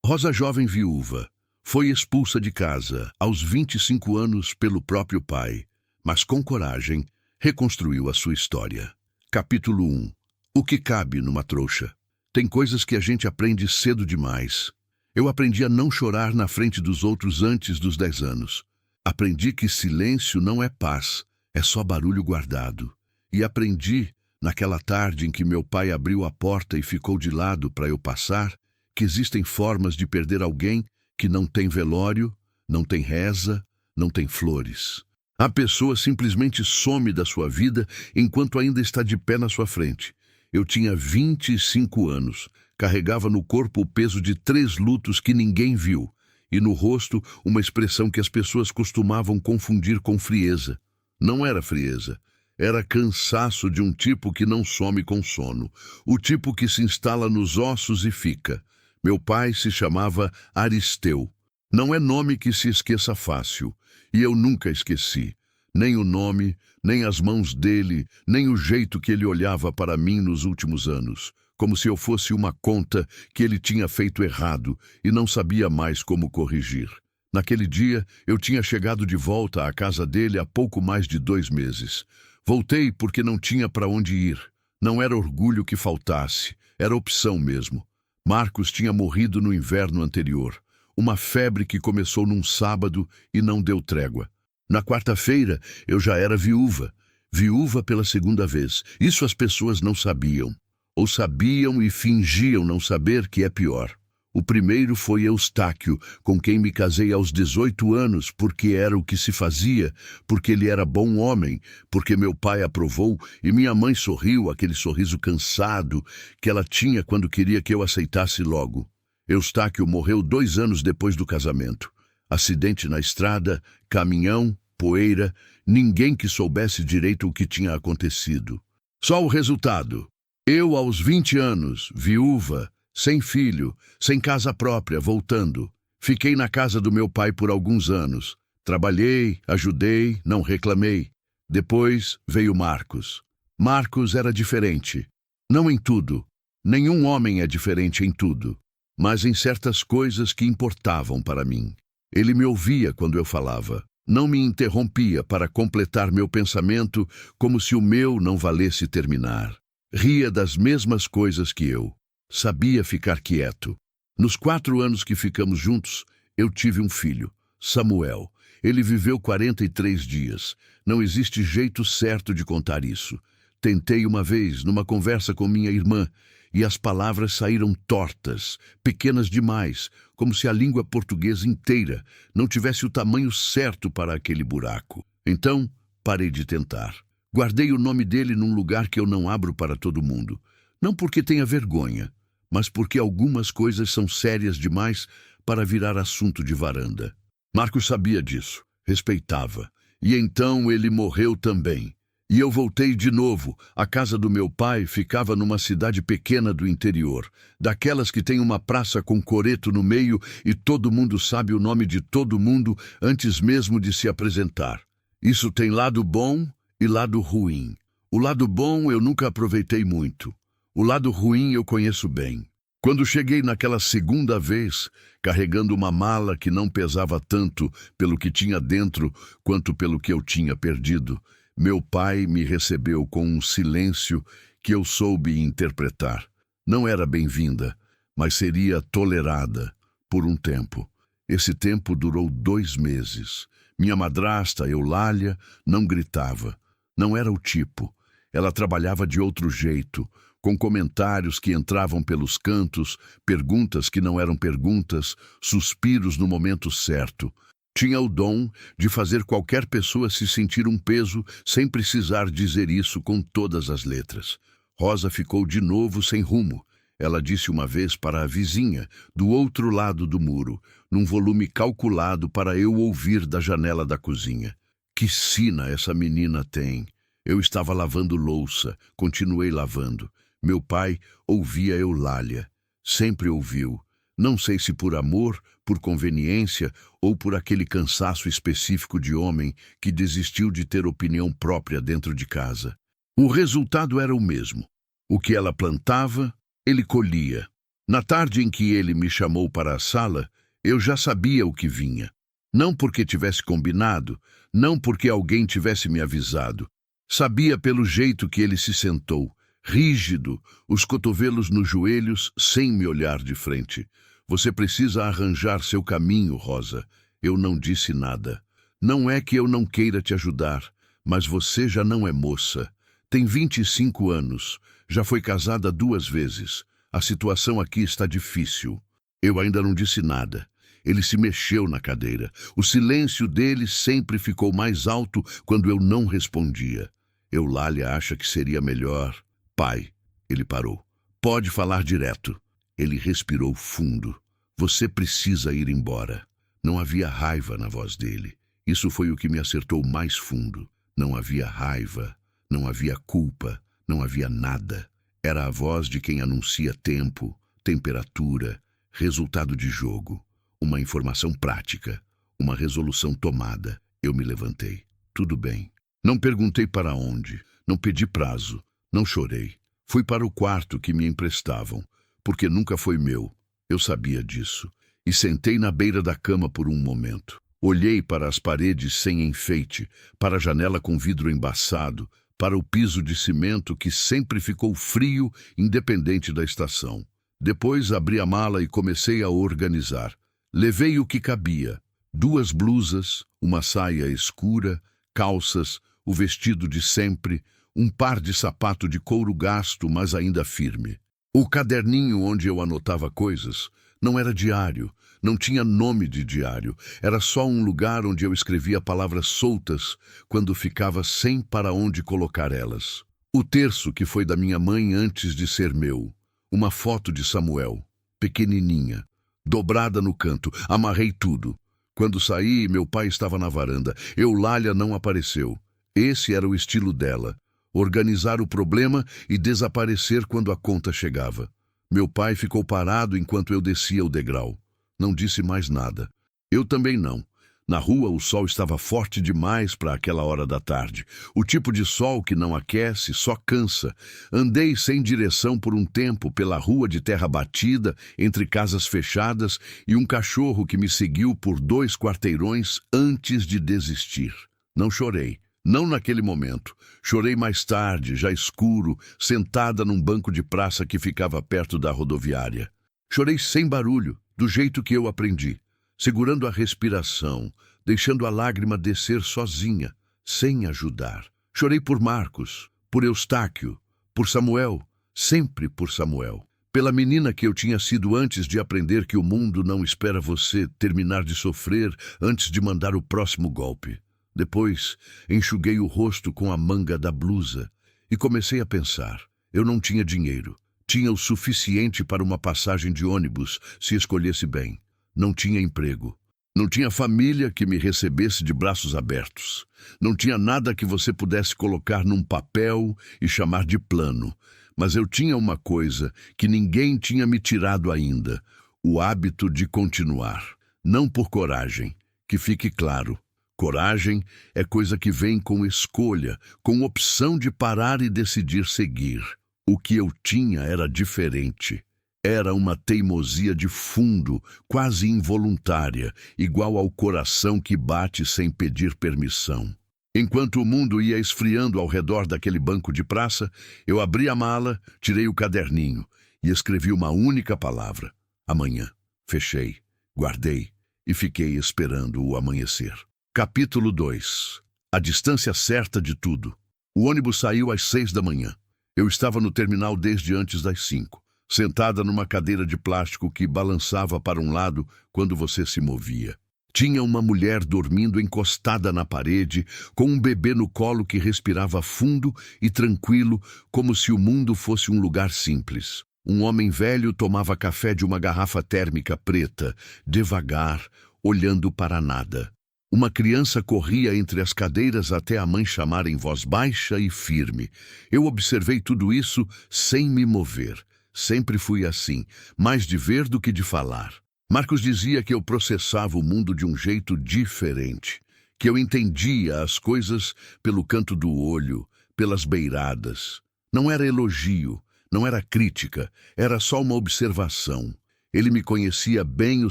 Rosa, jovem viúva, foi expulsa de casa aos 25 anos pelo próprio pai, mas com coragem reconstruiu a sua história. Capítulo 1. O que cabe numa trouxa? Tem coisas que a gente aprende cedo demais. Eu aprendi a não chorar na frente dos outros antes dos 10 anos. Aprendi que silêncio não é paz, é só barulho guardado. E aprendi, naquela tarde em que meu pai abriu a porta e ficou de lado para eu passar, que existem formas de perder alguém que não tem velório, não tem reza, não tem flores. A pessoa simplesmente some da sua vida enquanto ainda está de pé na sua frente. Eu tinha 25 anos, carregava no corpo o peso de 3 lutos que ninguém viu, e no rosto uma expressão que as pessoas costumavam confundir com frieza. Não era frieza, era cansaço de um tipo que não some com sono, o tipo que se instala nos ossos e fica. Meu pai se chamava Aristeu. Não é nome que se esqueça fácil, e eu nunca esqueci. Nem o nome, nem as mãos dele, nem o jeito que ele olhava para mim nos últimos anos, como se eu fosse uma conta que ele tinha feito errado e não sabia mais como corrigir. Naquele dia, eu tinha chegado de volta à casa dele há pouco mais de 2 meses. Voltei porque não tinha para onde ir. Não era orgulho que faltasse, era opção mesmo. Marcos tinha morrido no inverno anterior. Uma febre que começou num sábado e não deu trégua. Na quarta-feira, eu já era viúva. Viúva pela 2ª vez. Isso as pessoas não sabiam. Ou sabiam e fingiam não saber, que é pior. O primeiro foi Eustáquio, com quem me casei aos 18 anos, porque era o que se fazia, porque ele era bom homem, porque meu pai aprovou e minha mãe sorriu, aquele sorriso cansado que ela tinha quando queria que eu aceitasse logo. Eustáquio morreu 2 anos depois do casamento. Acidente na estrada, caminhão, poeira, ninguém que soubesse direito o que tinha acontecido. Só o resultado. Eu, aos 20 anos, viúva, sem filho, sem casa própria, voltando. Fiquei na casa do meu pai por alguns anos. Trabalhei, ajudei, não reclamei. Depois veio Marcos. Marcos era diferente. Não em tudo. Nenhum homem é diferente em tudo. Mas em certas coisas que importavam para mim. Ele me ouvia quando eu falava. Não me interrompia para completar meu pensamento como se o meu não valesse terminar. Ria das mesmas coisas que eu. Sabia ficar quieto. Nos 4 anos que ficamos juntos, eu tive um filho, Samuel. Ele viveu 43 dias. Não existe jeito certo de contar isso. Tentei uma vez, numa conversa com minha irmã, e as palavras saíram tortas, pequenas demais, como se a língua portuguesa inteira não tivesse o tamanho certo para aquele buraco. Então, parei de tentar. Guardei o nome dele num lugar que eu não abro para todo mundo. Não porque tenha vergonha, mas porque algumas coisas são sérias demais para virar assunto de varanda. Marcos sabia disso, respeitava. E então ele morreu também. E eu voltei de novo. A casa do meu pai ficava numa cidade pequena do interior, daquelas que tem uma praça com coreto no meio e todo mundo sabe o nome de todo mundo antes mesmo de se apresentar. Isso tem lado bom e lado ruim. O lado bom eu nunca aproveitei muito. O lado ruim eu conheço bem. Quando cheguei naquela 2ª vez, carregando uma mala que não pesava tanto pelo que tinha dentro quanto pelo que eu tinha perdido, meu pai me recebeu com um silêncio que eu soube interpretar. Não era bem-vinda, mas seria tolerada por um tempo. Esse tempo durou 2 meses. Minha madrasta, Eulália, não gritava. Não era o tipo. Ela trabalhava de outro jeito, com comentários que entravam pelos cantos, perguntas que não eram perguntas, suspiros no momento certo. Tinha o dom de fazer qualquer pessoa se sentir um peso sem precisar dizer isso com todas as letras. Rosa ficou de novo sem rumo. Ela disse uma vez para a vizinha, do outro lado do muro, num volume calculado para eu ouvir da janela da cozinha. Que sina essa menina tem! Eu estava lavando louça, continuei lavando. Meu pai ouvia Eulália. Sempre ouviu. Não sei se por amor, por conveniência ou por aquele cansaço específico de homem que desistiu de ter opinião própria dentro de casa. O resultado era o mesmo. O que ela plantava, ele colhia. Na tarde em que ele me chamou para a sala, eu já sabia o que vinha. Não porque tivesse combinado, não porque alguém tivesse me avisado. Sabia pelo jeito que ele se sentou, rígido, os cotovelos nos joelhos, sem me olhar de frente. Você precisa arranjar seu caminho, Rosa. Eu não disse nada. Não é que eu não queira te ajudar, mas você já não é moça. Tem 25 anos, já foi casada 2 vezes. A situação aqui está difícil. Eu ainda não disse nada. Ele se mexeu na cadeira. O silêncio dele sempre ficou mais alto quando eu não respondia. Eulália acha que seria melhor. Pai, ele parou. Pode falar direto. Ele respirou fundo. Você precisa ir embora. Não havia raiva na voz dele. Isso foi o que me acertou mais fundo. Não havia raiva, não havia culpa, não havia nada. Era a voz de quem anuncia tempo, temperatura, resultado de jogo. Uma informação prática, uma resolução tomada. Eu me levantei. Tudo bem. Não perguntei para onde, não pedi prazo, não chorei. Fui para o quarto que me emprestavam, porque nunca foi meu. Eu sabia disso. E sentei na beira da cama por um momento. Olhei para as paredes sem enfeite, para a janela com vidro embaçado, para o piso de cimento que sempre ficou frio, independente da estação. Depois abri a mala e comecei a organizar. Levei o que cabia: 2 blusas, uma saia escura, calças, o vestido de sempre, um par de sapato de couro gasto, mas ainda firme. O caderninho onde eu anotava coisas não era diário, não tinha nome de diário, era só um lugar onde eu escrevia palavras soltas quando ficava sem para onde colocar elas. O terço que foi da minha mãe antes de ser meu, uma foto de Samuel, pequenininha, dobrada no canto, amarrei tudo. Quando saí, meu pai estava na varanda. Eulália não apareceu. Esse era o estilo dela: organizar o problema e desaparecer quando a conta chegava. Meu pai ficou parado enquanto eu descia o degrau. Não disse mais nada. Eu também não. Na rua o sol estava forte demais para aquela hora da tarde. O tipo de sol que não aquece, só cansa. Andei sem direção por um tempo pela rua de terra batida, entre casas fechadas, e um cachorro que me seguiu por 2 quarteirões antes de desistir. Não chorei. Não naquele momento. Chorei mais tarde, já escuro, sentada num banco de praça que ficava perto da rodoviária. Chorei sem barulho, do jeito que eu aprendi, segurando a respiração, deixando a lágrima descer sozinha, sem ajudar. Chorei por Marcos, por Eustáquio, por Samuel, sempre por Samuel. Pela menina que eu tinha sido antes de aprender que o mundo não espera você terminar de sofrer antes de mandar o próximo golpe. Depois, enxuguei o rosto com a manga da blusa e comecei a pensar. Eu não tinha dinheiro. Tinha o suficiente para uma passagem de ônibus, se escolhesse bem. Não tinha emprego. Não tinha família que me recebesse de braços abertos. Não tinha nada que você pudesse colocar num papel e chamar de plano. Mas eu tinha uma coisa que ninguém tinha me tirado ainda: o hábito de continuar. Não por coragem, que fique claro. Coragem é coisa que vem com escolha, com opção de parar e decidir seguir. O que eu tinha era diferente. Era uma teimosia de fundo, quase involuntária, igual ao coração que bate sem pedir permissão. Enquanto o mundo ia esfriando ao redor daquele banco de praça, eu abri a mala, tirei o caderninho e escrevi uma única palavra: amanhã. Fechei, guardei e fiquei esperando o amanhecer. Capítulo 2. A distância certa de tudo. O ônibus saiu às 6 da manhã. Eu estava no terminal desde antes das 5, sentada numa cadeira de plástico que balançava para um lado quando você se movia. Tinha uma mulher dormindo encostada na parede, com um bebê no colo que respirava fundo e tranquilo, como se o mundo fosse um lugar simples. Um homem velho tomava café de uma garrafa térmica preta, devagar, olhando para nada. Uma criança corria entre as cadeiras até a mãe chamar em voz baixa e firme. Eu observei tudo isso sem me mover. Sempre fui assim, mais de ver do que de falar. Marcos dizia que eu processava o mundo de um jeito diferente, que eu entendia as coisas pelo canto do olho, pelas beiradas. Não era elogio, Não era crítica, era só uma observação. Ele me conhecia bem o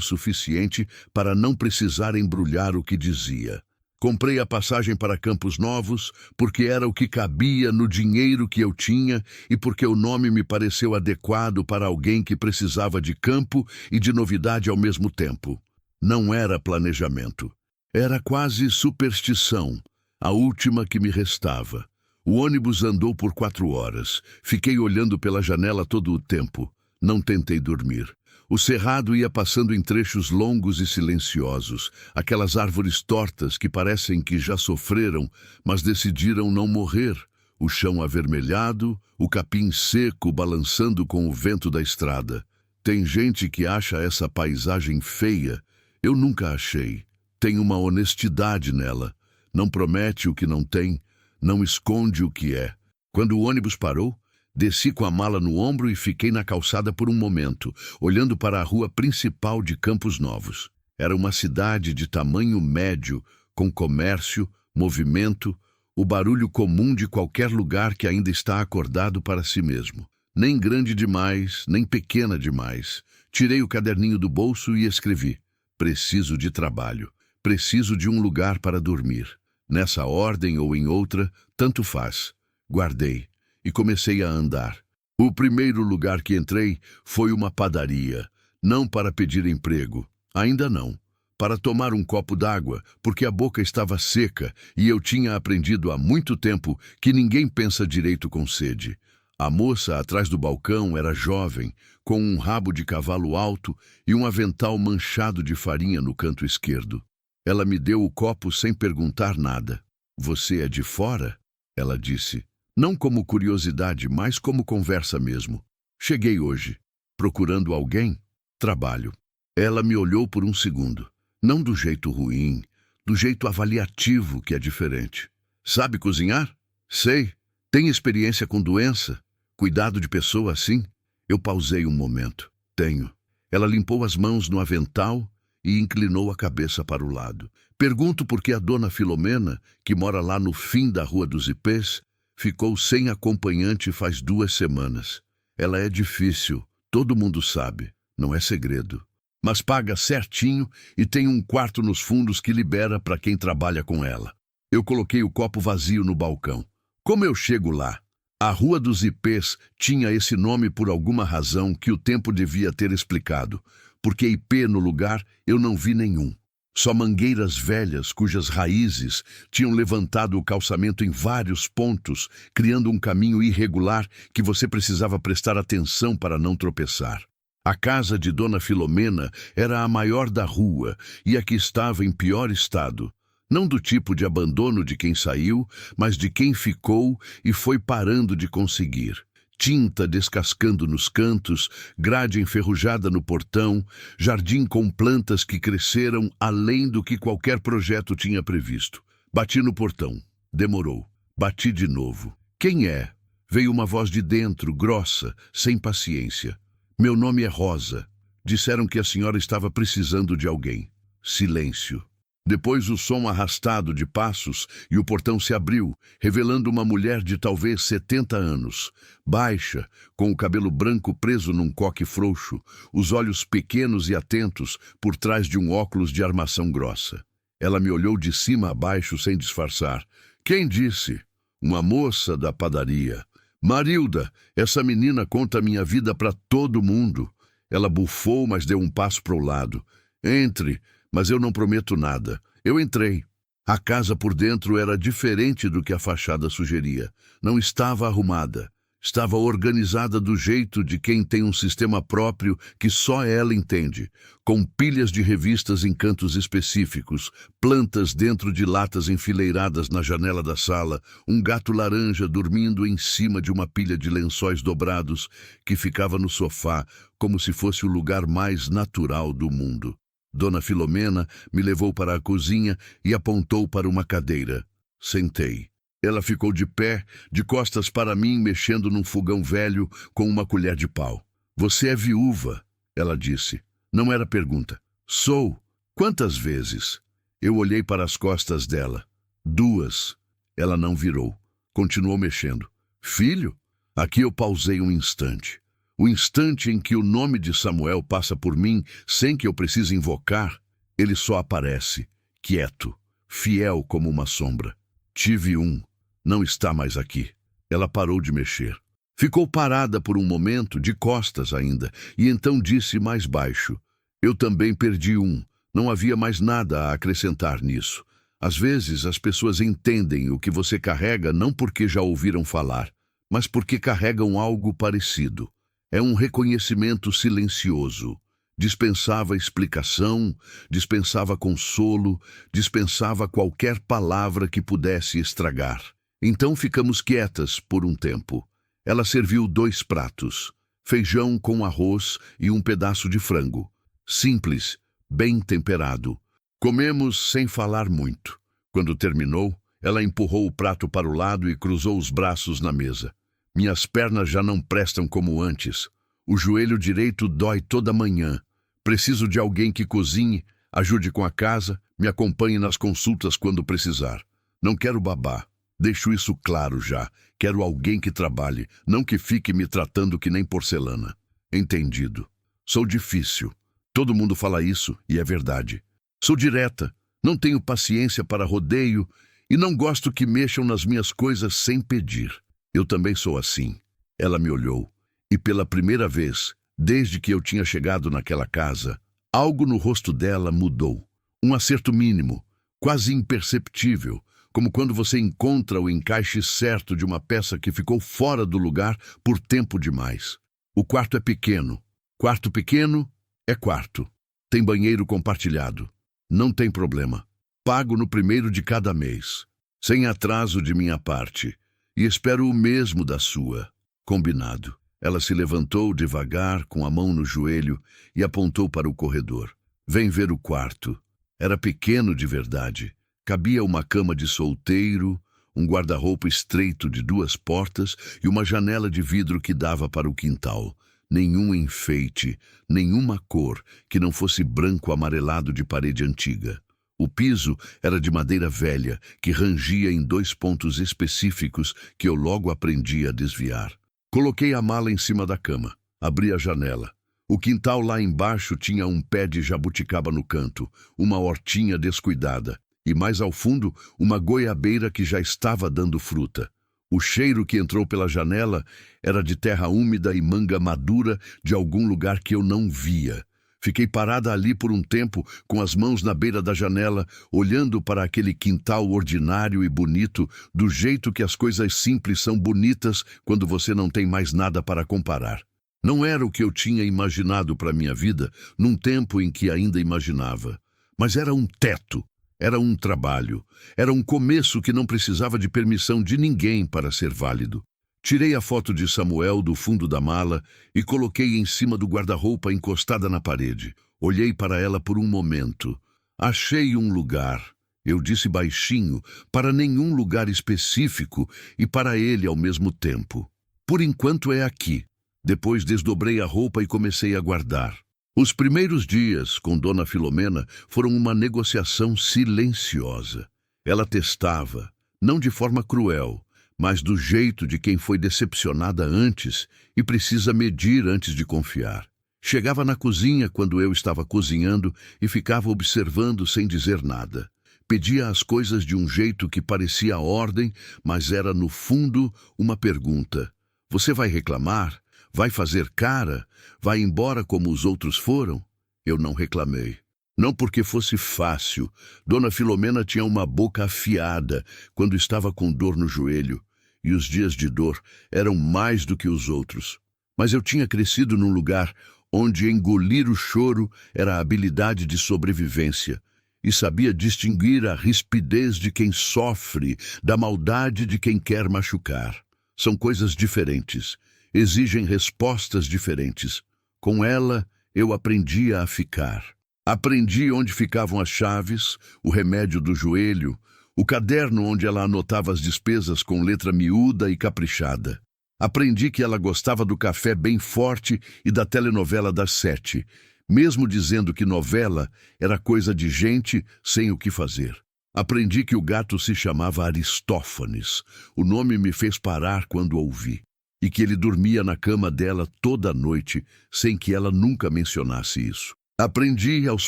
suficiente para não precisar embrulhar o que dizia. Comprei a passagem para Campos Novos porque era o que cabia no dinheiro que eu tinha e porque o nome me pareceu adequado para alguém que precisava de campo e de novidade ao mesmo tempo. Não era planejamento. Era quase superstição, a última que me restava. O ônibus andou por 4 horas. Fiquei olhando pela janela todo o tempo. Não tentei dormir. O cerrado ia passando em trechos longos e silenciosos, aquelas árvores tortas que parecem que já sofreram, mas decidiram não morrer. O chão avermelhado, o capim seco balançando com o vento da estrada. Tem gente que acha essa paisagem feia. Eu nunca achei. Tem uma honestidade nela. Não promete o que não tem, não esconde o que é. Quando o ônibus parou, desci com a mala no ombro e fiquei na calçada por um momento, olhando para a rua principal de Campos Novos. Era uma cidade de tamanho médio, com comércio, movimento, o barulho comum de qualquer lugar que ainda está acordado para si mesmo. Nem grande demais, nem pequena demais. Tirei o caderninho do bolso e escrevi: preciso de trabalho, preciso de um lugar para dormir. Nessa ordem ou em outra, tanto faz. Guardei e comecei a andar. O primeiro lugar que entrei foi uma padaria, não para pedir emprego, ainda não. Para tomar um copo d'água, porque a boca estava seca e eu tinha aprendido há muito tempo que ninguém pensa direito com sede. A moça atrás do balcão era jovem, com um rabo de cavalo alto e um avental manchado de farinha no canto esquerdo. Ela me deu o copo sem perguntar nada. Você é de fora? Ela disse. Não como curiosidade, mas como conversa mesmo. Cheguei hoje. Procurando alguém? Trabalho. Ela me olhou por um segundo. Não do jeito ruim, do jeito avaliativo, que é diferente. Sabe cozinhar? Sei. Tem experiência com doença? Cuidado de pessoa assim? Eu pausei um momento. Tenho. Ela limpou as mãos no avental e inclinou a cabeça para o lado. Pergunto por que a dona Filomena, que mora lá no fim da Rua dos Ipês, ficou sem acompanhante faz 2 semanas. Ela é difícil, todo mundo sabe, não é segredo. Mas paga certinho e tem um quarto nos fundos que libera para quem trabalha com ela. Eu coloquei o copo vazio no balcão. Como eu chego lá? A Rua dos Ipês tinha esse nome por alguma razão que o tempo devia ter explicado. Porque ipê no lugar eu não vi nenhum. Só mangueiras velhas cujas raízes tinham levantado o calçamento em vários pontos, criando um caminho irregular que você precisava prestar atenção para não tropeçar. A casa de Dona Filomena era a maior da rua e a que estava em pior estado. Não do tipo de abandono de quem saiu, mas de quem ficou e foi parando de conseguir. Tinta descascando nos cantos, grade enferrujada no portão, jardim com plantas que cresceram além do que qualquer projeto tinha previsto. Bati no portão. Demorou. Bati de novo. Quem é? Veio uma voz de dentro, grossa, sem paciência. Meu nome é Rosa. Disseram que a senhora estava precisando de alguém. Silêncio. Depois o som arrastado de passos e o portão se abriu, revelando uma mulher de talvez 70 anos, baixa, com o cabelo branco preso num coque frouxo, os olhos pequenos e atentos por trás de um óculos de armação grossa. Ela me olhou de cima a baixo sem disfarçar. Quem disse? Uma moça da padaria. Marilda, essa menina conta minha vida para todo mundo. Ela bufou, mas deu um passo para o lado. Entre. Mas eu não prometo nada. Eu entrei. A casa por dentro era diferente do que a fachada sugeria. Não estava arrumada. Estava organizada do jeito de quem tem um sistema próprio que só ela entende, com pilhas de revistas em cantos específicos, plantas dentro de latas enfileiradas na janela da sala, um gato laranja dormindo em cima de uma pilha de lençóis dobrados que ficava no sofá, como se fosse o lugar mais natural do mundo. Dona Filomena me levou para a cozinha e apontou para uma cadeira. Sentei. Ela ficou de pé, de costas para mim, mexendo num fogão velho com uma colher de pau. Você é viúva, ela disse. Não era pergunta. Sou. Quantas vezes? Eu olhei para as costas dela. 2. Ela não virou. Continuou mexendo. Filho? Aqui eu pausei um instante. O instante em que o nome de Samuel passa por mim sem que eu precise invocar, ele só aparece, quieto, fiel como uma sombra. Tive um, não está mais aqui. Ela parou de mexer. Ficou parada por um momento, de costas ainda, e então disse mais baixo: eu também perdi um. Não havia mais nada a acrescentar nisso. Às vezes as pessoas entendem o que você carrega não porque já ouviram falar, mas porque carregam algo parecido. É um reconhecimento silencioso. Dispensava explicação, dispensava consolo, dispensava qualquer palavra que pudesse estragar. Então ficamos quietas por um tempo. Ela serviu 2 pratos, feijão com arroz e um pedaço de frango. Simples, bem temperado. Comemos sem falar muito. Quando terminou, ela empurrou o prato para o lado e cruzou os braços na mesa. Minhas pernas já não prestam como antes. O joelho direito dói toda manhã. Preciso de alguém que cozinhe, ajude com a casa, me acompanhe nas consultas quando precisar. Não quero babá. Deixo isso claro já. Quero alguém que trabalhe, não que fique me tratando que nem porcelana. Entendido. Sou difícil. Todo mundo fala isso e é verdade. Sou direta, não tenho paciência para rodeio e não gosto que mexam nas minhas coisas sem pedir. Eu também sou assim. Ela me olhou e pela primeira vez, desde que eu tinha chegado naquela casa, algo no rosto dela mudou. Um acerto mínimo, quase imperceptível, como quando você encontra o encaixe certo de uma peça que ficou fora do lugar por tempo demais. O quarto é pequeno. Quarto pequeno é quarto. Tem banheiro compartilhado. Não tem problema. Pago no primeiro de cada mês, sem atraso de minha parte, e espero o mesmo da sua. Combinado. Ela se levantou devagar, com a mão no joelho, e apontou para o corredor. Vem ver o quarto. Era pequeno de verdade. Cabia uma cama de solteiro, um guarda-roupa estreito de 2 portas e uma janela de vidro que dava para o quintal. Nenhum enfeite, nenhuma cor que não fosse branco amarelado de parede antiga. O piso era de madeira velha, que rangia em 2 pontos específicos que eu logo aprendi a desviar. Coloquei a mala em cima da cama, abri a janela. O quintal lá embaixo tinha um pé de jabuticaba no canto, uma hortinha descuidada, e mais ao fundo, uma goiabeira que já estava dando fruta. O cheiro que entrou pela janela era de terra úmida e manga madura de algum lugar que eu não via. Fiquei parada ali por um tempo, com as mãos na beira da janela, olhando para aquele quintal ordinário e bonito, do jeito que as coisas simples são bonitas quando você não tem mais nada para comparar. Não era o que eu tinha imaginado para minha vida, num tempo em que ainda imaginava. Mas era um teto. Era um trabalho, era um começo que não precisava de permissão de ninguém para ser válido. Tirei a foto de Samuel do fundo da mala e coloquei em cima do guarda-roupa encostada na parede. Olhei para ela por um momento. Achei um lugar, eu disse baixinho, para nenhum lugar específico e para ele ao mesmo tempo. Por enquanto é aqui. Depois desdobrei a roupa e comecei a guardar. Os primeiros dias com Dona Filomena foram uma negociação silenciosa. Ela testava, não de forma cruel, mas do jeito de quem foi decepcionada antes e precisa medir antes de confiar. Chegava na cozinha quando eu estava cozinhando e ficava observando sem dizer nada. Pedia as coisas de um jeito que parecia ordem, mas era no fundo uma pergunta. Você vai reclamar? Vai fazer cara? Vai embora como os outros foram? Eu não reclamei. Não porque fosse fácil. Dona Filomena tinha uma boca afiada quando estava com dor no joelho, e os dias de dor eram mais do que os outros. Mas eu tinha crescido num lugar onde engolir o choro era a habilidade de sobrevivência, e sabia distinguir a rispidez de quem sofre da maldade de quem quer machucar. São coisas diferentes. Exigem respostas diferentes. Com ela, eu aprendia a ficar. Aprendi onde ficavam as chaves, o remédio do joelho, o caderno onde ela anotava as despesas com letra miúda e caprichada. Aprendi que ela gostava do café bem forte e da telenovela das 7, mesmo dizendo que novela era coisa de gente sem o que fazer. Aprendi que o gato se chamava Aristófanes. O nome me fez parar quando ouvi. e que ele dormia na cama dela toda a noite, sem que ela nunca mencionasse isso. Aprendi, aos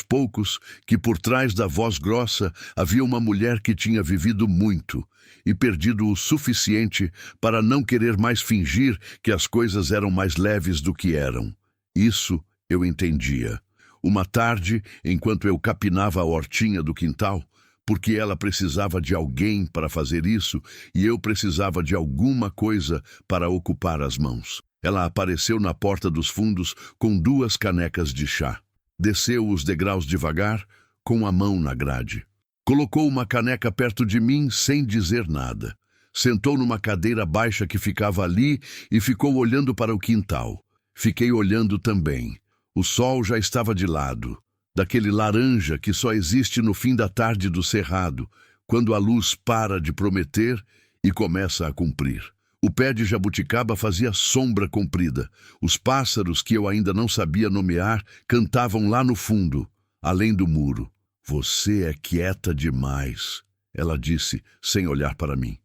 poucos, que por trás da voz grossa havia uma mulher que tinha vivido muito e perdido o suficiente para não querer mais fingir que as coisas eram mais leves do que eram. Isso eu entendia. Uma tarde, enquanto eu capinava a hortinha do quintal, porque ela precisava de alguém para fazer isso e eu precisava de alguma coisa para ocupar as mãos. Ela apareceu na porta dos fundos com 2 canecas de chá. Desceu os degraus devagar, com a mão na grade. Colocou uma caneca perto de mim sem dizer nada. Sentou numa cadeira baixa que ficava ali e ficou olhando para o quintal. Fiquei olhando também. O sol já estava de lado, daquele laranja que só existe no fim da tarde do cerrado, quando a luz para de prometer e começa a cumprir. O pé de jabuticaba fazia sombra comprida. Os pássaros, que eu ainda não sabia nomear, cantavam lá no fundo, além do muro. Você é quieta demais, ela disse, sem olhar para mim.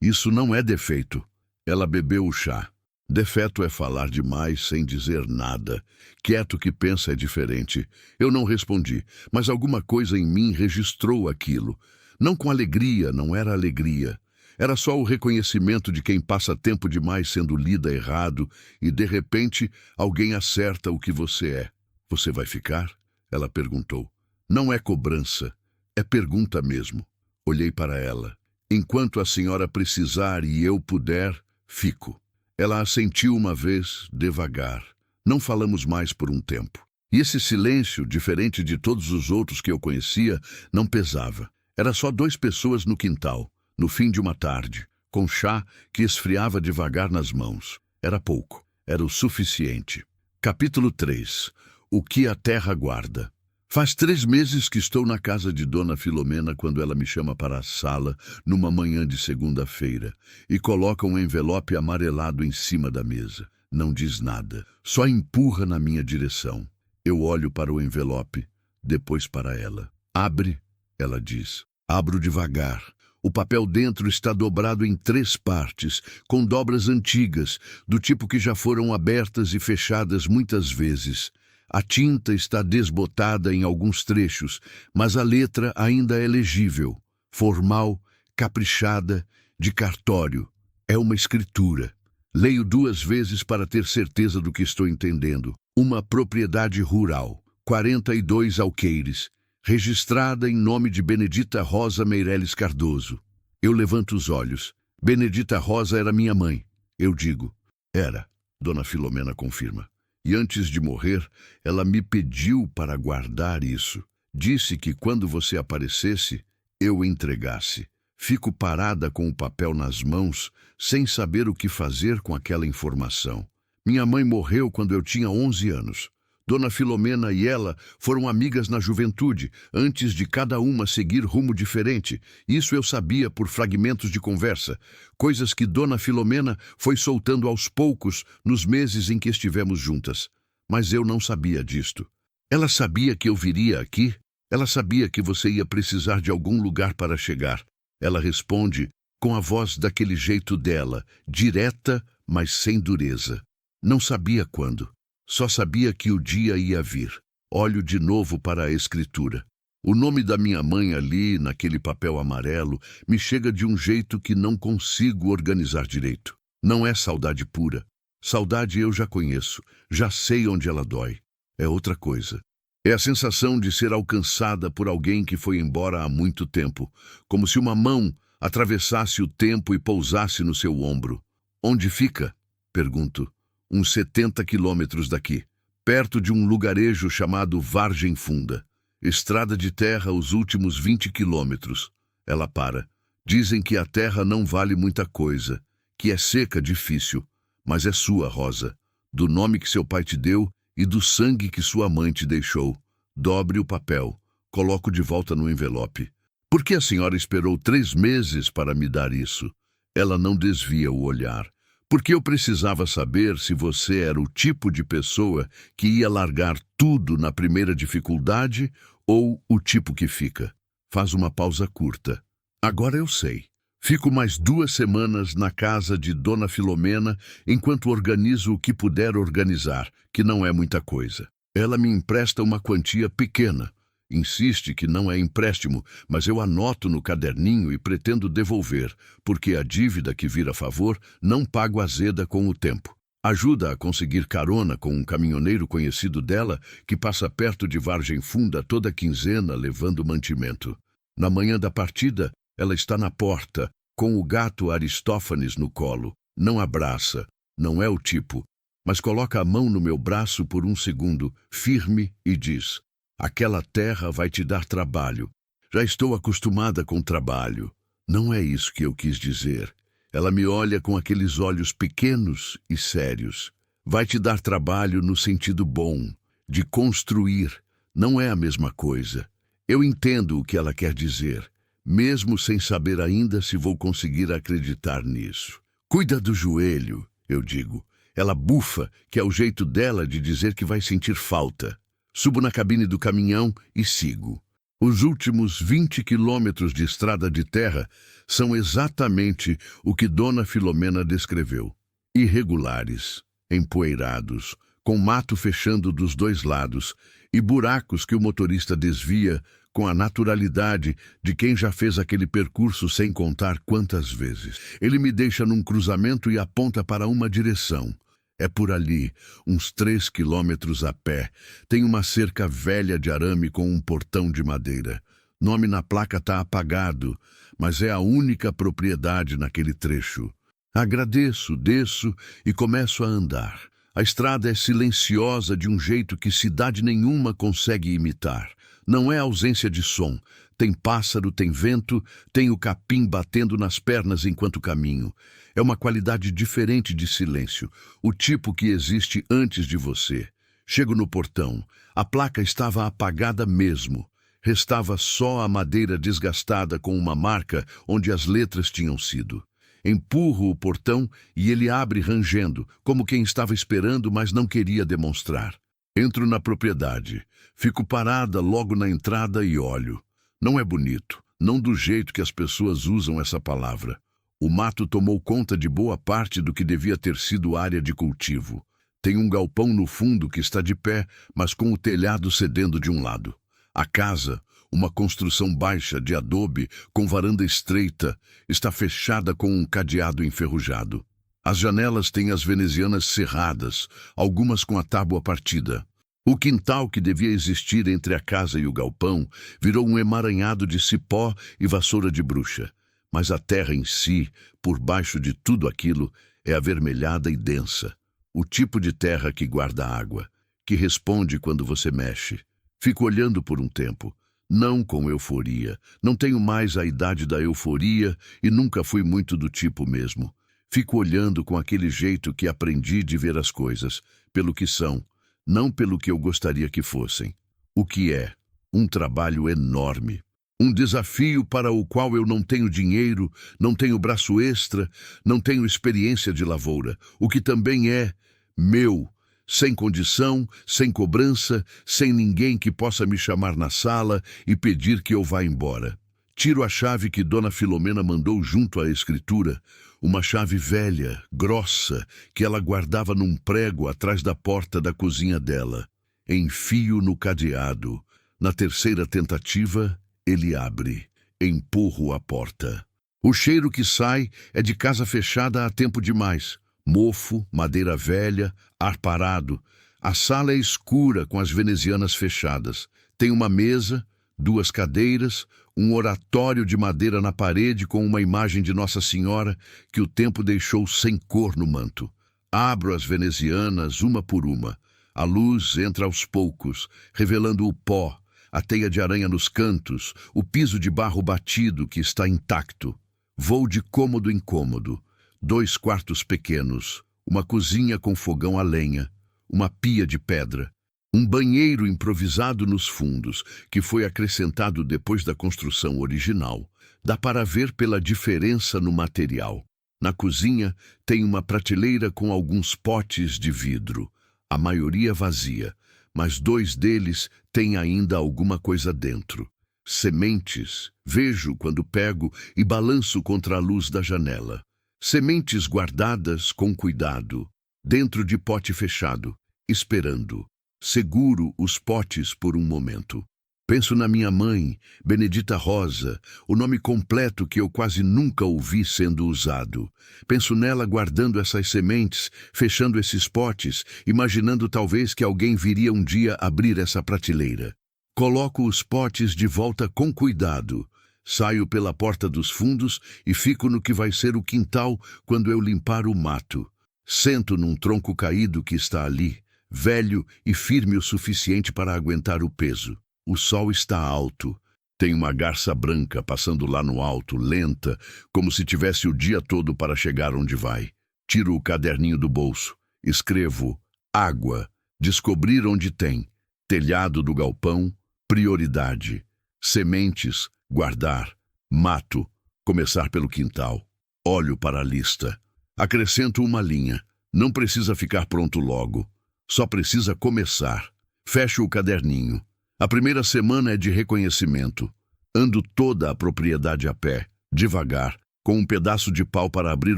Isso não é defeito. Ela bebeu o chá. Defeito é falar demais sem dizer nada. Quieto que pensa é diferente. Eu não respondi, mas alguma coisa em mim registrou aquilo. Não com alegria, não era alegria. Era só o reconhecimento de quem passa tempo demais sendo lida errado e, de repente, alguém acerta o que você é. Você vai ficar? Ela perguntou. Não é cobrança, é pergunta mesmo. Olhei para ela. Enquanto a senhora precisar e eu puder, fico. Ela assentiu uma vez, devagar. Não falamos mais por um tempo. E esse silêncio, diferente de todos os outros que eu conhecia, não pesava. Era só 2 pessoas no quintal. No fim de uma tarde, com chá que esfriava devagar nas mãos. Era pouco, era o suficiente. Capítulo 3. O que a terra guarda. Faz 3 meses que estou na casa de Dona Filomena quando ela me chama para a sala, numa manhã de segunda-feira, e coloca um envelope amarelado em cima da mesa. Não diz nada, só empurra na minha direção. Eu olho para o envelope, depois para ela. Abre, ela diz. Abro devagar. O papel dentro está dobrado em 3 partes, com dobras antigas, do tipo que já foram abertas e fechadas muitas vezes. A tinta está desbotada em alguns trechos, mas a letra ainda é legível, formal, caprichada, de cartório. É uma escritura. Leio 2 vezes para ter certeza do que estou entendendo. Uma propriedade rural, 42 alqueires. Registrada em nome de Benedita Rosa Meireles Cardoso. Eu levanto os olhos. Benedita Rosa era minha mãe. Eu digo, era, Dona Filomena confirma. E antes de morrer, ela me pediu para guardar isso. Disse que quando você aparecesse, eu entregasse. Fico parada com o papel nas mãos, sem saber o que fazer com aquela informação. Minha mãe morreu quando eu tinha 11 anos. Dona Filomena e ela foram amigas na juventude, antes de cada uma seguir rumo diferente. Isso eu sabia por fragmentos de conversa, coisas que Dona Filomena foi soltando aos poucos nos meses em que estivemos juntas. Mas eu não sabia disto. Ela sabia que eu viria aqui? Ela sabia que você ia precisar de algum lugar para chegar. Ela responde com a voz daquele jeito dela, direta, mas sem dureza. Não sabia quando. Só sabia que o dia ia vir. Olho de novo para a escritura. O nome da minha mãe ali, naquele papel amarelo, me chega de um jeito que não consigo organizar direito. Não é saudade pura. Saudade eu já conheço, já sei onde ela dói. É outra coisa. É a sensação de ser alcançada por alguém que foi embora há muito tempo, como se uma mão atravessasse o tempo e pousasse no seu ombro. Onde fica? Pergunto. Uns 70 quilômetros daqui, perto de um lugarejo chamado Vargem Funda. Estrada de terra os últimos 20 quilômetros. Ela para. Dizem que a terra não vale muita coisa, que é seca, difícil, mas é sua, Rosa, do nome que seu pai te deu e do sangue que sua mãe te deixou. Dobre o papel, coloco de volta no envelope. Por que a senhora esperou 3 meses para me dar isso? Ela não desvia o olhar. Porque eu precisava saber se você era o tipo de pessoa que ia largar tudo na primeira dificuldade ou o tipo que fica. Faz uma pausa curta. Agora eu sei. Fico mais 2 semanas na casa de Dona Filomena enquanto organizo o que puder organizar, que não é muita coisa. Ela me empresta uma quantia pequena. Insiste que não é empréstimo, mas eu anoto no caderninho e pretendo devolver, porque a dívida que vira favor não pago azeda com o tempo. Ajuda a conseguir carona com um caminhoneiro conhecido dela que passa perto de Vargem Funda toda quinzena levando mantimento. Na manhã da partida, ela está na porta, com o gato Aristófanes no colo. Não abraça, não é o tipo, mas coloca a mão no meu braço por um segundo, firme, e diz: aquela terra vai te dar trabalho. Já estou acostumada com trabalho. Não é isso que eu quis dizer. Ela me olha com aqueles olhos pequenos e sérios. Vai te dar trabalho no sentido bom, de construir. Não é a mesma coisa. Eu entendo o que ela quer dizer, mesmo sem saber ainda se vou conseguir acreditar nisso. Cuida do joelho, eu digo. Ela bufa, que é o jeito dela de dizer que vai sentir falta. Subo na cabine do caminhão e sigo. Os últimos 20 quilômetros de estrada de terra são exatamente o que Dona Filomena descreveu. Irregulares, empoeirados, com mato fechando dos dois lados e buracos que o motorista desvia com a naturalidade de quem já fez aquele percurso sem contar quantas vezes. Ele me deixa num cruzamento e aponta para uma direção. É por ali, uns 3 quilômetros a pé. Tem uma cerca velha de arame com um portão de madeira. Nome na placa está apagado, mas é a única propriedade naquele trecho. Agradeço, desço e começo a andar. A estrada é silenciosa de um jeito que cidade nenhuma consegue imitar. Não é ausência de som. Tem pássaro, tem vento, tem o capim batendo nas pernas enquanto caminho. É uma qualidade diferente de silêncio, o tipo que existe antes de você. Chego no portão. A placa estava apagada mesmo. Restava só a madeira desgastada com uma marca onde as letras tinham sido. Empurro o portão e ele abre rangendo, como quem estava esperando, mas não queria demonstrar. Entro na propriedade. Fico parada logo na entrada e olho. Não é bonito, não do jeito que as pessoas usam essa palavra. O mato tomou conta de boa parte do que devia ter sido área de cultivo. Tem um galpão no fundo que está de pé, mas com o telhado cedendo de um lado. A casa, uma construção baixa de adobe com varanda estreita, está fechada com um cadeado enferrujado. As janelas têm as venezianas cerradas, algumas com a tábua partida. O quintal que devia existir entre a casa e o galpão virou um emaranhado de cipó e vassoura de bruxa. Mas a terra em si, por baixo de tudo aquilo, é avermelhada e densa. O tipo de terra que guarda água, que responde quando você mexe. Fico olhando por um tempo, não com euforia. Não tenho mais a idade da euforia e nunca fui muito do tipo mesmo. Fico olhando com aquele jeito que aprendi de ver as coisas, pelo que são, não pelo que eu gostaria que fossem. O que é? Um trabalho enorme. Um desafio para o qual eu não tenho dinheiro, não tenho braço extra, não tenho experiência de lavoura. O que também é meu, sem condição, sem cobrança, sem ninguém que possa me chamar na sala e pedir que eu vá embora. Tiro a chave que Dona Filomena mandou junto à escritura, uma chave velha, grossa, que ela guardava num prego atrás da porta da cozinha dela. Enfio no cadeado. Na terceira tentativa, ele abre. Empurro a porta. O cheiro que sai é de casa fechada há tempo demais. Mofo, madeira velha, ar parado. A sala é escura com as venezianas fechadas. Tem uma mesa, 2 cadeiras, um oratório de madeira na parede com uma imagem de Nossa Senhora que o tempo deixou sem cor no manto. Abro as venezianas uma por uma. A luz entra aos poucos, revelando o pó, a teia de aranha nos cantos, o piso de barro batido que está intacto. Vou de cômodo em cômodo. 2 quartos pequenos, uma cozinha com fogão a lenha, uma pia de pedra, um banheiro improvisado nos fundos, que foi acrescentado depois da construção original. Dá para ver pela diferença no material. Na cozinha tem uma prateleira com alguns potes de vidro, a maioria vazia, mas 2 deles têm ainda alguma coisa dentro. Sementes, vejo quando pego e balanço contra a luz da janela. Sementes guardadas com cuidado, dentro de pote fechado, esperando. Seguro os potes por um momento. Penso na minha mãe, Benedita Rosa, o nome completo que eu quase nunca ouvi sendo usado. Penso nela guardando essas sementes, fechando esses potes, imaginando talvez que alguém viria um dia abrir essa prateleira. Coloco os potes de volta com cuidado. Saio pela porta dos fundos e fico no que vai ser o quintal quando eu limpar o mato. Sento num tronco caído que está ali, velho e firme o suficiente para aguentar o peso. O sol está alto. Tem uma garça branca passando lá no alto, lenta, como se tivesse o dia todo para chegar onde vai. Tiro o caderninho do bolso. Escrevo: água, descobrir onde tem. Telhado do galpão, prioridade. Sementes, guardar. Mato, começar pelo quintal. Olho para a lista. Acrescento uma linha. Não precisa ficar pronto logo. Só precisa começar. Fecho o caderninho. A primeira semana é de reconhecimento. Ando toda a propriedade a pé, devagar, com um pedaço de pau para abrir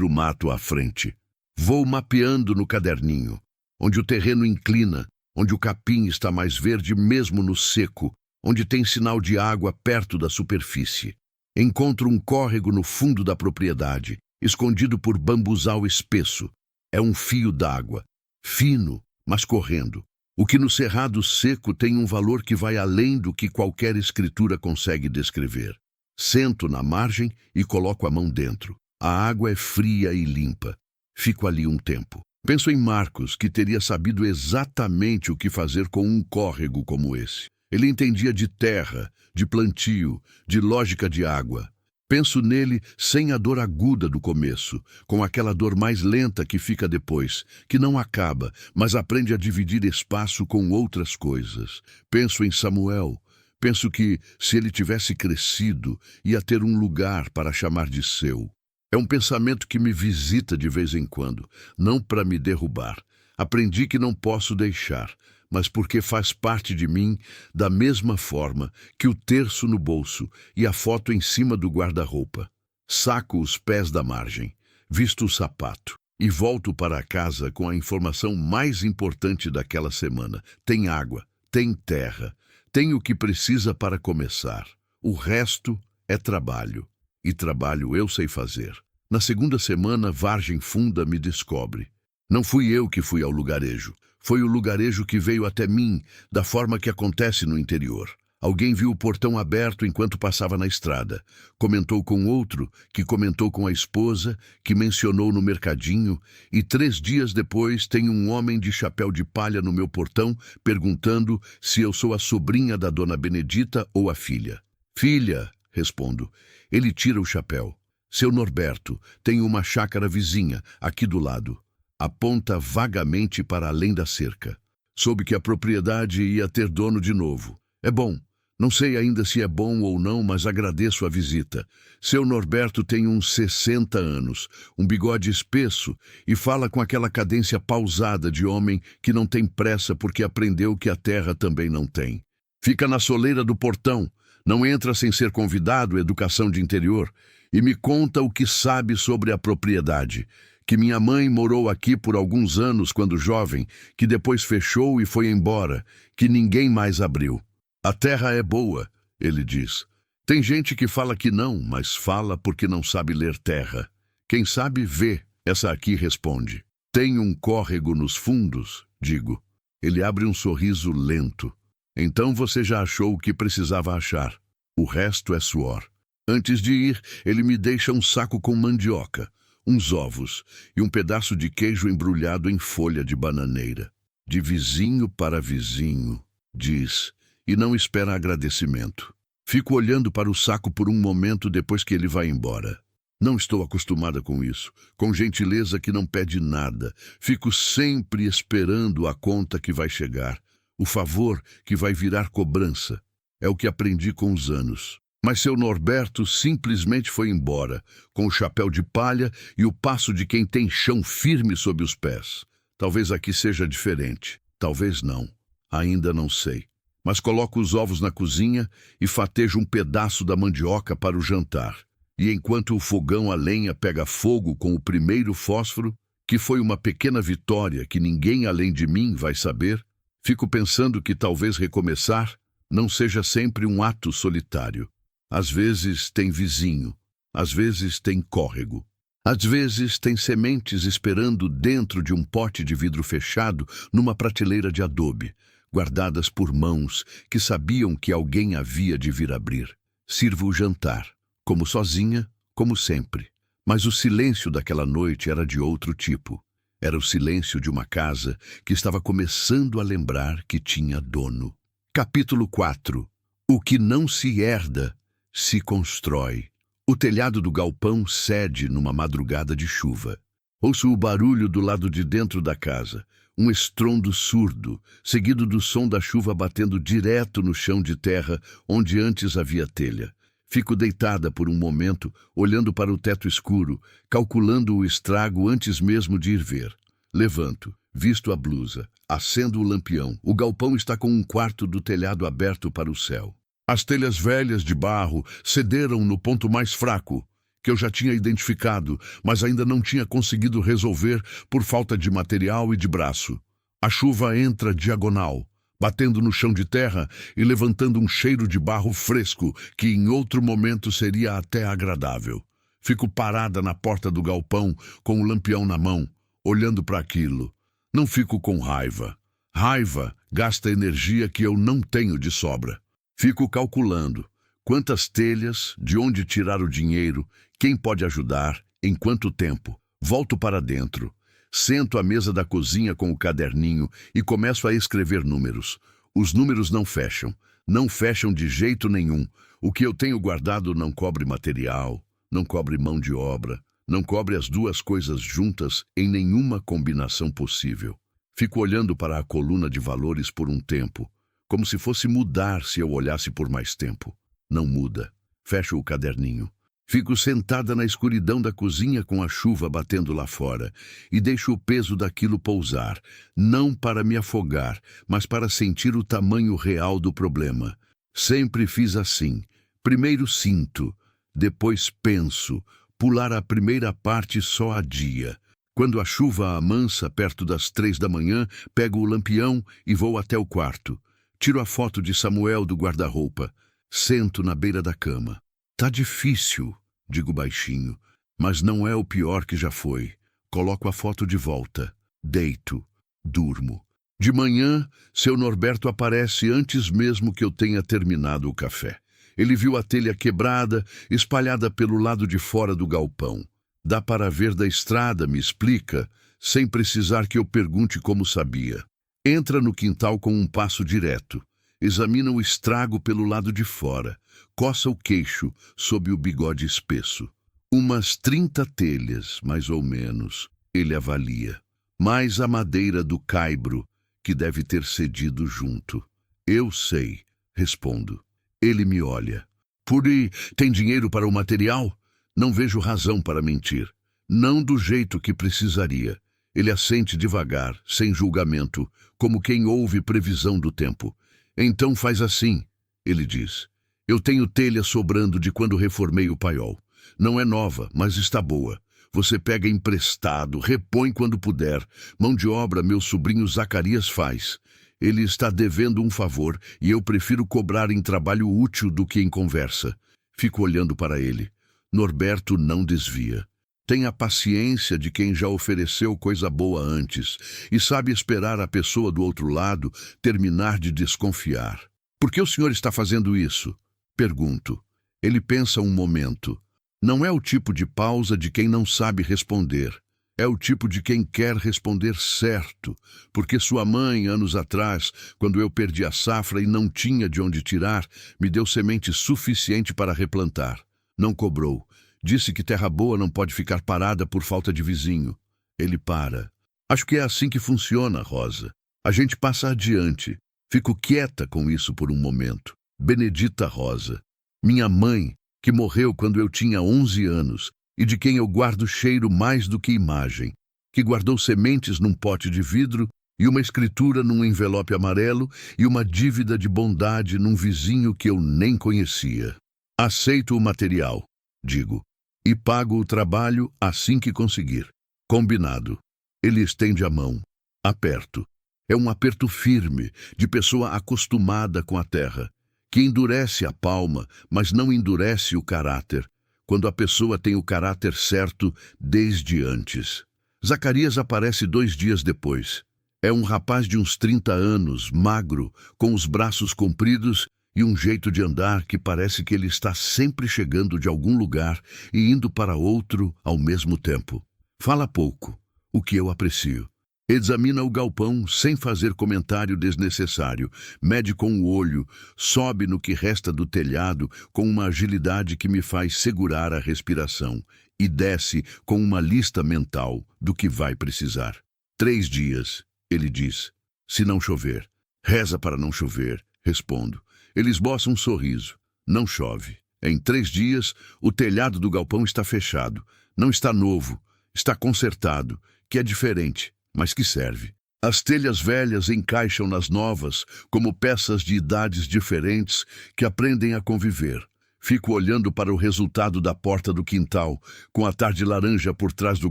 o mato à frente. Vou mapeando no caderninho, onde o terreno inclina, onde o capim está mais verde mesmo no seco, onde tem sinal de água perto da superfície. Encontro um córrego no fundo da propriedade, escondido por bambuzal espesso. É um fio d'água, fino, mas correndo. O que no cerrado seco tem um valor que vai além do que qualquer escritura consegue descrever. Sento na margem e coloco a mão dentro. A água é fria e limpa. Fico ali um tempo. Penso em Marcos, que teria sabido exatamente o que fazer com um córrego como esse. Ele entendia de terra, de plantio, de lógica de água. Penso nele sem a dor aguda do começo, com aquela dor mais lenta que fica depois, que não acaba, mas aprende a dividir espaço com outras coisas. Penso em Samuel. Penso que, se ele tivesse crescido, ia ter um lugar para chamar de seu. É um pensamento que me visita de vez em quando, não para me derrubar. Aprendi que não posso deixar, mas porque faz parte de mim da mesma forma que o terço no bolso e a foto em cima do guarda-roupa. Saco os pés da margem, visto o sapato e volto para casa com a informação mais importante daquela semana. Tem água, tem terra, tem o que precisa para começar. O resto é trabalho, e trabalho eu sei fazer. Na segunda semana, Vargem Funda me descobre. Não fui eu que fui ao lugarejo. Foi o lugarejo que veio até mim, da forma que acontece no interior. Alguém viu o portão aberto enquanto passava na estrada. Comentou com outro, que comentou com a esposa, que mencionou no mercadinho, e 3 dias depois tem um homem de chapéu de palha no meu portão, perguntando se eu sou a sobrinha da dona Benedita ou a filha. Filha, respondo. Ele tira o chapéu. Seu Norberto, tem uma chácara vizinha, aqui do lado. Aponta vagamente para além da cerca. Soube que a propriedade ia ter dono de novo. É bom. Não sei ainda se é bom ou não, mas agradeço a visita. Seu Norberto tem uns 60 anos, um bigode espesso e fala com aquela cadência pausada de homem que não tem pressa porque aprendeu que a terra também não tem. Fica na soleira do portão, não entra sem ser convidado, educação de interior, e me conta o que sabe sobre a propriedade. Que minha mãe morou aqui por alguns anos quando jovem, que depois fechou e foi embora, que ninguém mais abriu. A terra é boa, ele diz. Tem gente que fala que não, mas fala porque não sabe ler terra. Quem sabe vê, essa aqui responde. Tem um córrego nos fundos, digo. Ele abre um sorriso lento. Então você já achou o que precisava achar. O resto é suor. Antes de ir, ele me deixa um saco com mandioca, uns ovos e um pedaço de queijo embrulhado em folha de bananeira. De vizinho para vizinho, diz, e não espera agradecimento. Fico olhando para o saco por um momento depois que ele vai embora. Não estou acostumada com isso, com gentileza que não pede nada. Fico sempre esperando a conta que vai chegar, o favor que vai virar cobrança. É o que aprendi com os anos. Mas seu Norberto simplesmente foi embora, com o chapéu de palha e o passo de quem tem chão firme sob os pés. Talvez aqui seja diferente, talvez não. Ainda não sei. mas coloco os ovos na cozinha e fatejo um pedaço da mandioca para o jantar. E enquanto o fogão a lenha pega fogo com o primeiro fósforo, que foi uma pequena vitória que ninguém além de mim vai saber, fico pensando que talvez recomeçar não seja sempre um ato solitário. Às vezes tem vizinho, às vezes tem córrego, às vezes tem sementes esperando dentro de um pote de vidro fechado numa prateleira de adobe, guardadas por mãos que sabiam que alguém havia de vir abrir. Sirvo o jantar, como sozinha, como sempre. Mas o silêncio daquela noite era de outro tipo. Era o silêncio de uma casa que estava começando a lembrar que tinha dono. Capítulo 4. O que não se herda, se constrói. O telhado do galpão cede numa madrugada de chuva. Ouço o barulho do lado de dentro da casa, um estrondo surdo, seguido do som da chuva batendo direto no chão de terra onde antes havia telha. Fico deitada por um momento, olhando para o teto escuro, calculando o estrago antes mesmo de ir ver. Levanto, visto a blusa, acendo o lampião. O galpão está com um quarto do telhado aberto para o céu. As telhas velhas de barro cederam no ponto mais fraco, que eu já tinha identificado, mas ainda não tinha conseguido resolver por falta de material e de braço. A chuva entra diagonal, batendo no chão de terra e levantando um cheiro de barro fresco que em outro momento seria até agradável. Fico parada na porta do galpão com o lampião na mão, olhando para aquilo. Não fico com raiva. Raiva gasta energia que eu não tenho de sobra. Fico calculando quantas telhas, de onde tirar o dinheiro, quem pode ajudar, em quanto tempo. Volto para dentro. Sento à mesa da cozinha com o caderninho e começo a escrever números. Os números não fecham de jeito nenhum. O que eu tenho guardado não cobre material, não cobre mão de obra, não cobre as duas coisas juntas em nenhuma combinação possível. Fico olhando para a coluna de valores por um tempo, como se fosse mudar se eu olhasse por mais tempo. Não muda. Fecho o caderninho. Fico sentada na escuridão da cozinha com a chuva batendo lá fora e deixo o peso daquilo pousar, não para me afogar, mas para sentir o tamanho real do problema. Sempre fiz assim. Primeiro sinto, depois penso, pular a primeira parte só adia. Quando a chuva amansa perto das 3 da manhã, pego o lampião e vou até o quarto. Tiro a foto de Samuel do guarda-roupa. Sento na beira da cama. Tá difícil, digo baixinho, mas não é o pior que já foi. Coloco a foto de volta. Deito. Durmo. De manhã, seu Norberto aparece antes mesmo que eu tenha terminado o café. Ele viu a telha quebrada, espalhada pelo lado de fora do galpão. Dá para ver da estrada, me explica, sem precisar que eu pergunte como sabia. Entra no quintal com um passo direto. Examina o estrago pelo lado de fora. Coça o queixo sob o bigode espesso. Umas 30 telhas, mais ou menos, ele avalia. Mais a madeira do caibro, que deve ter cedido junto. Eu sei, respondo. Ele me olha. Puri, tem dinheiro para o material? Não vejo razão para mentir. Não do jeito que precisaria. Ele assente devagar, sem julgamento, como quem ouve previsão do tempo. Então faz assim, ele diz. Eu tenho telha sobrando de quando reformei o paiol. Não é nova, mas está boa. Você pega emprestado, repõe quando puder. Mão de obra meu sobrinho Zacarias faz. Ele está devendo um favor e eu prefiro cobrar em trabalho útil do que em conversa. Fico olhando para ele. Norberto não desvia. Tem a paciência de quem já ofereceu coisa boa antes e sabe esperar a pessoa do outro lado terminar de desconfiar. Por que o senhor está fazendo isso? Pergunto. Ele pensa um momento. Não é o tipo de pausa de quem não sabe responder. É o tipo de quem quer responder certo, porque sua mãe, anos atrás, quando eu perdi a safra e não tinha de onde tirar, me deu semente suficiente para replantar. Não cobrou. Disse que terra boa não pode ficar parada por falta de vizinho. Ele para. Acho que é assim que funciona, Rosa. A gente passa adiante. Fico quieta com isso por um momento. Benedita Rosa. Minha mãe, que morreu quando eu tinha 11 anos, e de quem eu guardo cheiro mais do que imagem, que guardou sementes num pote de vidro e uma escritura num envelope amarelo e uma dívida de bondade num vizinho que eu nem conhecia. Aceito o material, digo, e pago o trabalho assim que conseguir. Combinado. Ele estende a mão. Aperto. É um aperto firme, de pessoa acostumada com a terra, que endurece a palma, mas não endurece o caráter, quando a pessoa tem o caráter certo desde antes. Zacarias aparece 2 dias depois. É um rapaz de uns 30 anos, magro, com os braços compridos e um jeito de andar que parece que ele está sempre chegando de algum lugar e indo para outro ao mesmo tempo. Fala pouco, o que eu aprecio. Examina o galpão sem fazer comentário desnecessário, mede com o olho, sobe no que resta do telhado com uma agilidade que me faz segurar a respiração e desce com uma lista mental do que vai precisar. 3 dias, ele diz, se não chover. Reza para não chover, respondo. Ele esboça um sorriso. Não chove. Em 3 dias, o telhado do galpão está fechado. Não está novo, está consertado, que é diferente, mas que serve. As telhas velhas encaixam nas novas como peças de idades diferentes que aprendem a conviver. Fico olhando para o resultado da porta do quintal, com a tarde laranja por trás do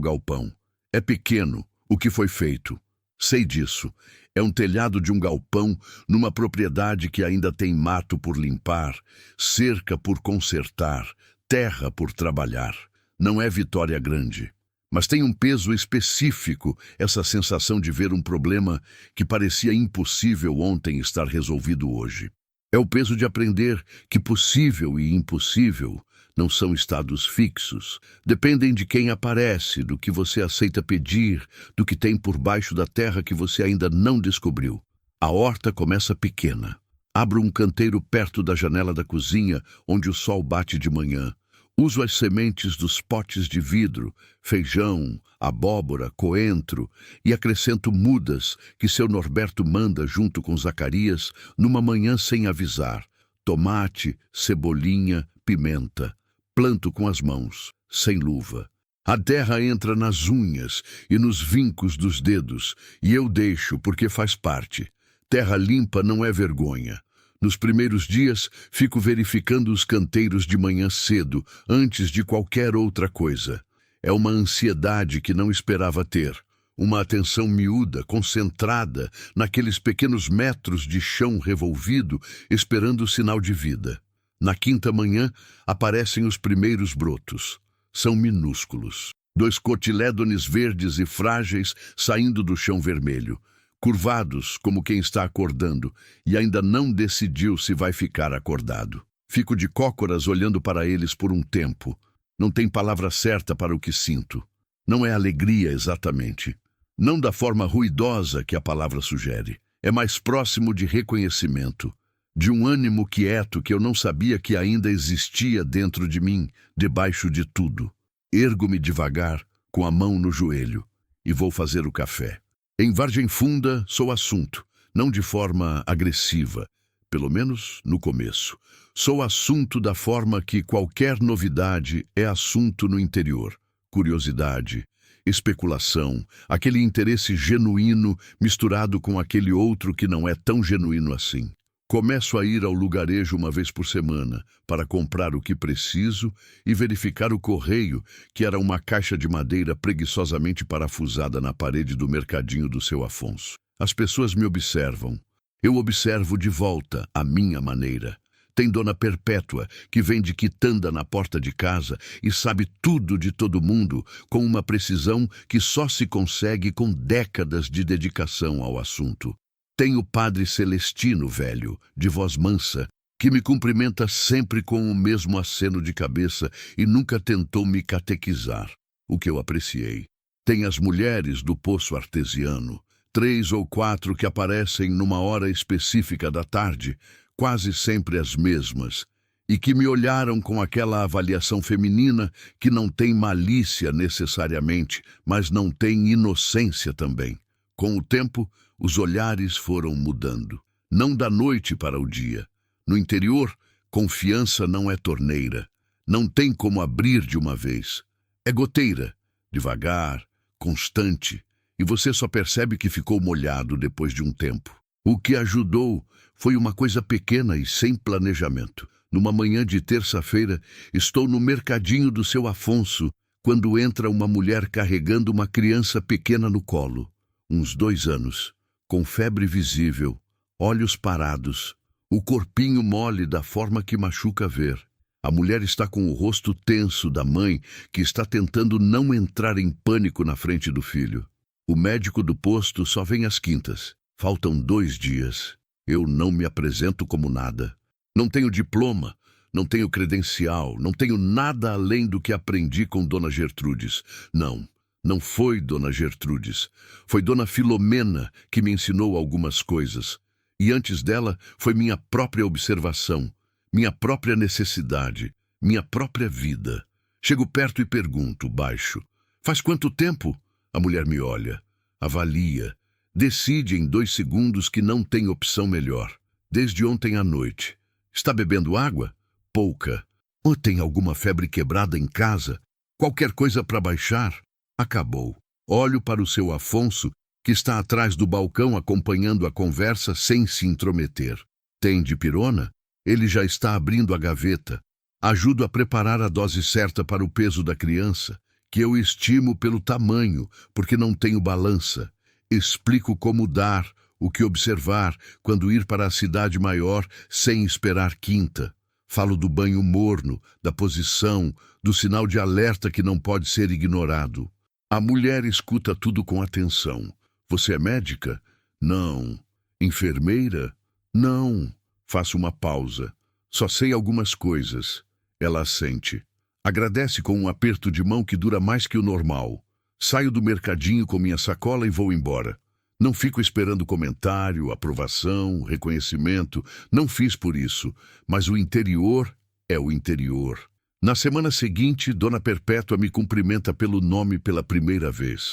galpão. É pequeno o que foi feito. Sei disso. É um telhado de um galpão numa propriedade que ainda tem mato por limpar, cerca por consertar, terra por trabalhar. Não é vitória grande. Mas tem um peso específico essa sensação de ver um problema que parecia impossível ontem estar resolvido hoje. É o peso de aprender que possível e impossível não são estados fixos. Dependem de quem aparece, do que você aceita pedir, do que tem por baixo da terra que você ainda não descobriu. A horta começa pequena. Abro um canteiro perto da janela da cozinha, onde o sol bate de manhã. Uso as sementes dos potes de vidro, feijão, abóbora, coentro, e acrescento mudas que seu Norberto manda junto com Zacarias numa manhã sem avisar. Tomate, cebolinha, pimenta. Planto com as mãos, sem luva. A terra entra nas unhas e nos vincos dos dedos, e eu deixo porque faz parte. Terra limpa não é vergonha. Nos primeiros dias, fico verificando os canteiros de manhã cedo, antes de qualquer outra coisa. É uma ansiedade que não esperava ter. Uma atenção miúda, concentrada, naqueles pequenos metros de chão revolvido, esperando o sinal de vida. Na 5ª manhã, aparecem os primeiros brotos. São minúsculos. 2 cotilédones verdes e frágeis saindo do chão vermelho. Curvados como quem está acordando e ainda não decidiu se vai ficar acordado. Fico de cócoras olhando para eles por um tempo. Não tem palavra certa para o que sinto. Não é alegria exatamente. Não da forma ruidosa que a palavra sugere. É mais próximo de reconhecimento. De um ânimo quieto que eu não sabia que ainda existia dentro de mim, debaixo de tudo. Ergo-me devagar, com a mão no joelho, e vou fazer o café. Em Vargem Funda, sou assunto, não de forma agressiva, pelo menos no começo. Sou assunto da forma que qualquer novidade é assunto no interior. Curiosidade, especulação, aquele interesse genuíno misturado com aquele outro que não é tão genuíno assim. Começo a ir ao lugarejo uma vez por semana para comprar o que preciso e verificar o correio, que era uma caixa de madeira preguiçosamente parafusada na parede do mercadinho do seu Afonso. As pessoas me observam. Eu observo de volta, à minha maneira. Tem Dona Perpétua, que vende quitanda na porta de casa e sabe tudo de todo mundo com uma precisão que só se consegue com décadas de dedicação ao assunto. Tem o Padre Celestino, velho, de voz mansa, que me cumprimenta sempre com o mesmo aceno de cabeça e nunca tentou me catequizar, o que eu apreciei. Tem as mulheres do poço artesiano, 3 ou 4 que aparecem numa hora específica da tarde, quase sempre as mesmas, e que me olharam com aquela avaliação feminina que não tem malícia necessariamente, mas não tem inocência também. Com o tempo, os olhares foram mudando. Não da noite para o dia. No interior, confiança não é torneira. Não tem como abrir de uma vez. É goteira, devagar, constante, e você só percebe que ficou molhado depois de um tempo. O que ajudou foi uma coisa pequena e sem planejamento. Numa manhã de terça-feira, estou no mercadinho do seu Afonso, quando entra uma mulher carregando uma criança pequena no colo, uns 2 anos, com febre visível, olhos parados, o corpinho mole da forma que machuca ver. A mulher está com o rosto tenso da mãe, que está tentando não entrar em pânico na frente do filho. O médico do posto só vem às quintas. Faltam 2 dias. Eu não me apresento como nada. Não tenho diploma, não tenho credencial, não tenho nada além do que aprendi com Dona Gertrudes. Não foi Dona Gertrudes. Foi Dona Filomena que me ensinou algumas coisas. E antes dela foi minha própria observação, minha própria necessidade, minha própria vida. Chego perto e pergunto, baixo: faz quanto tempo? A mulher me olha, avalia, decide em 2 segundos que não tem opção melhor. Desde ontem à noite. Está bebendo água? Pouca. Ou tem alguma febre quebrada em casa? Qualquer coisa para baixar? Acabou. Olho para o seu Afonso, que está atrás do balcão acompanhando a conversa sem se intrometer. Tem dipirona? Ele já está abrindo a gaveta. Ajudo a preparar a dose certa para o peso da criança, que eu estimo pelo tamanho, porque não tenho balança. Explico como dar, o que observar quando ir para a cidade maior sem esperar quinta. Falo do banho morno, da posição, do sinal de alerta que não pode ser ignorado. A mulher escuta tudo com atenção. Você é médica? Não. Enfermeira? Não. Faço uma pausa. Só sei algumas coisas. Ela assente. Agradece com um aperto de mão que dura mais que o normal. Saio do mercadinho com minha sacola e vou embora. Não fico esperando comentário, aprovação, reconhecimento. Não fiz por isso, mas o interior é o interior. Na semana seguinte, Dona Perpétua me cumprimenta pelo nome pela primeira vez.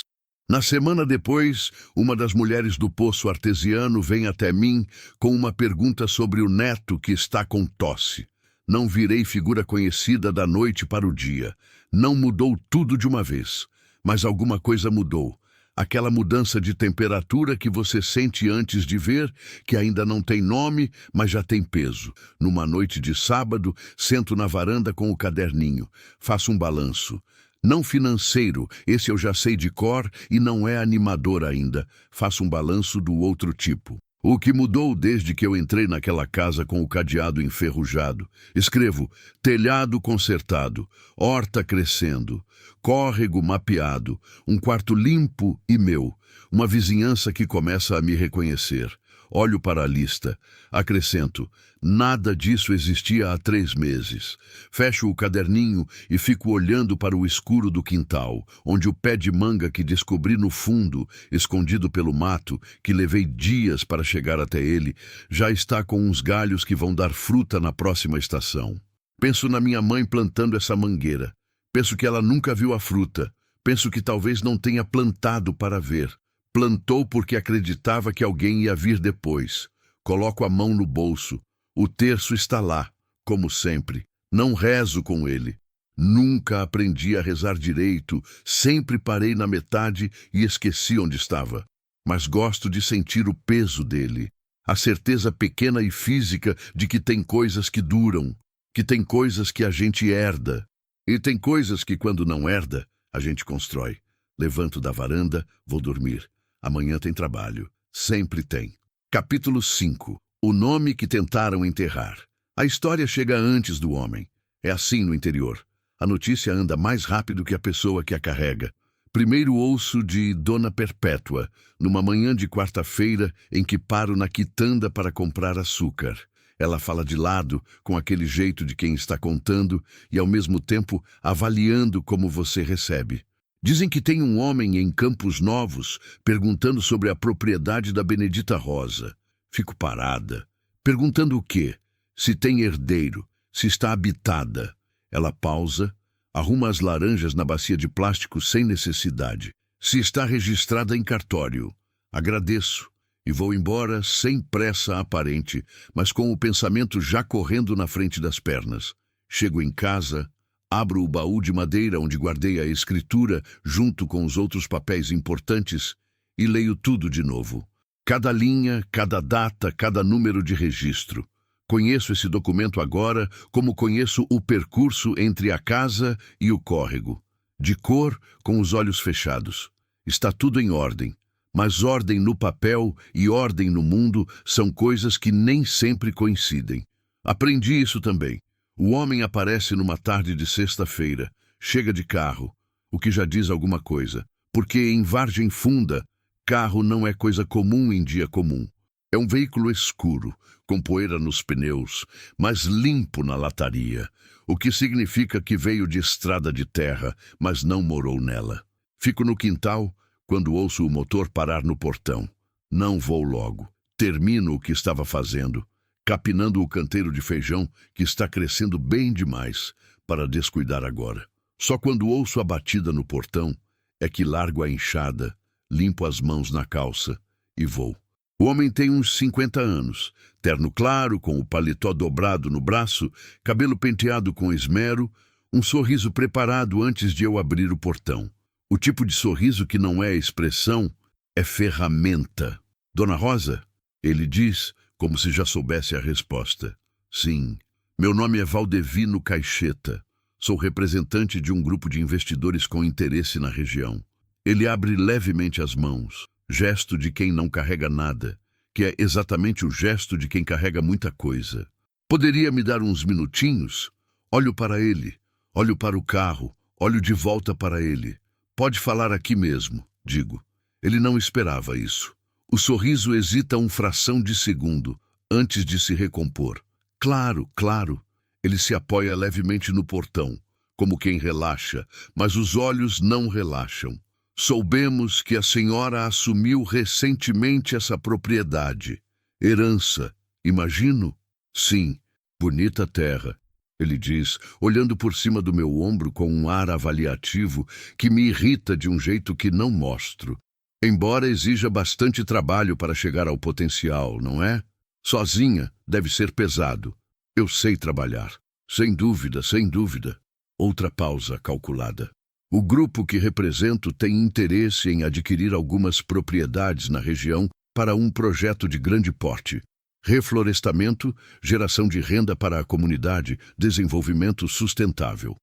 Na semana depois, uma das mulheres do poço artesiano vem até mim com uma pergunta sobre o neto que está com tosse. Não virei figura conhecida da noite para o dia. Não mudou tudo de uma vez, mas alguma coisa mudou. Aquela mudança de temperatura que você sente antes de ver, que ainda não tem nome, mas já tem peso. Numa noite de sábado, sento na varanda com o caderninho. Faço um balanço. Não financeiro, esse eu já sei de cor e não é animador ainda. Faço um balanço do outro tipo. O que mudou desde que eu entrei naquela casa com o cadeado enferrujado? Escrevo: telhado consertado, horta crescendo, córrego mapeado, um quarto limpo e meu, uma vizinhança que começa a me reconhecer. Olho para a lista. Acrescento: nada disso existia há 3 meses. Fecho o caderninho e fico olhando para o escuro do quintal, onde o pé de manga que descobri no fundo, escondido pelo mato, que levei dias para chegar até ele, já está com uns galhos que vão dar fruta na próxima estação. Penso na minha mãe plantando essa mangueira. Penso que ela nunca viu a fruta. Penso que talvez não tenha plantado para ver. Plantou porque acreditava que alguém ia vir depois. Coloco a mão no bolso. O terço está lá, como sempre. Não rezo com ele. Nunca aprendi a rezar direito. Sempre parei na metade e esqueci onde estava. Mas gosto de sentir o peso dele. A certeza pequena e física de que tem coisas que duram. Que tem coisas que a gente herda. E tem coisas que, quando não herda, a gente constrói. Levanto da varanda, vou dormir. Amanhã tem trabalho. Sempre tem. Capítulo 5. O nome que tentaram enterrar. A história chega antes do homem. É assim no interior. A notícia anda mais rápido que a pessoa que a carrega. Primeiro ouço de Dona Perpétua, numa manhã de quarta-feira em que paro na quitanda para comprar açúcar. Ela fala de lado, com aquele jeito de quem está contando e, ao mesmo tempo, avaliando como você recebe. Dizem que tem um homem em Campos Novos perguntando sobre a propriedade da Benedita Rosa. Fico parada. Perguntando o quê? Se tem herdeiro, se está habitada. Ela pausa, arruma as laranjas na bacia de plástico sem necessidade. Se está registrada em cartório. Agradeço e vou embora sem pressa aparente, mas com o pensamento já correndo na frente das pernas. Chego em casa. Abro o baú de madeira onde guardei a escritura junto com os outros papéis importantes e leio tudo de novo. Cada linha, cada data, cada número de registro. Conheço esse documento agora como conheço o percurso entre a casa e o córrego. De cor, com os olhos fechados. Está tudo em ordem. Mas ordem no papel e ordem no mundo são coisas que nem sempre coincidem. Aprendi isso também. O homem aparece numa tarde de sexta-feira, chega de carro, o que já diz alguma coisa, porque em Vargem Funda, carro não é coisa comum em dia comum. É um veículo escuro, com poeira nos pneus, mas limpo na lataria, o que significa que veio de estrada de terra, mas não morou nela. Fico no quintal quando ouço o motor parar no portão. Não vou logo. Termino o que estava fazendo, capinando o canteiro de feijão que está crescendo bem demais para descuidar agora. Só quando ouço a batida no portão é que largo a enxada, limpo as mãos na calça e vou. O homem tem uns 50 anos, terno claro, com o paletó dobrado no braço, cabelo penteado com esmero, um sorriso preparado antes de eu abrir o portão. O tipo de sorriso que não é expressão, é ferramenta. Dona Rosa? Ele diz, como se já soubesse a resposta. Sim, meu nome é Valdevino Caixeta. Sou representante de um grupo de investidores com interesse na região. Ele abre levemente as mãos, gesto de quem não carrega nada, que é exatamente o gesto de quem carrega muita coisa. Poderia me dar uns minutinhos? Olho para ele, olho para o carro, olho de volta para ele. Pode falar aqui mesmo, digo. Ele não esperava isso. O sorriso hesita uma fração de segundo, antes de se recompor. Claro, claro. Ele se apoia levemente no portão, como quem relaxa, mas os olhos não relaxam. Soubemos que a senhora assumiu recentemente essa propriedade. Herança, imagino? Sim, bonita terra, ele diz, olhando por cima do meu ombro com um ar avaliativo que me irrita de um jeito que não mostro. Embora exija bastante trabalho para chegar ao potencial, não é? Sozinha deve ser pesado. Eu sei trabalhar. Sem dúvida, sem dúvida. Outra pausa calculada. O grupo que represento tem interesse em adquirir algumas propriedades na região para um projeto de grande porte. Reflorestamento, geração de renda para a comunidade, desenvolvimento sustentável.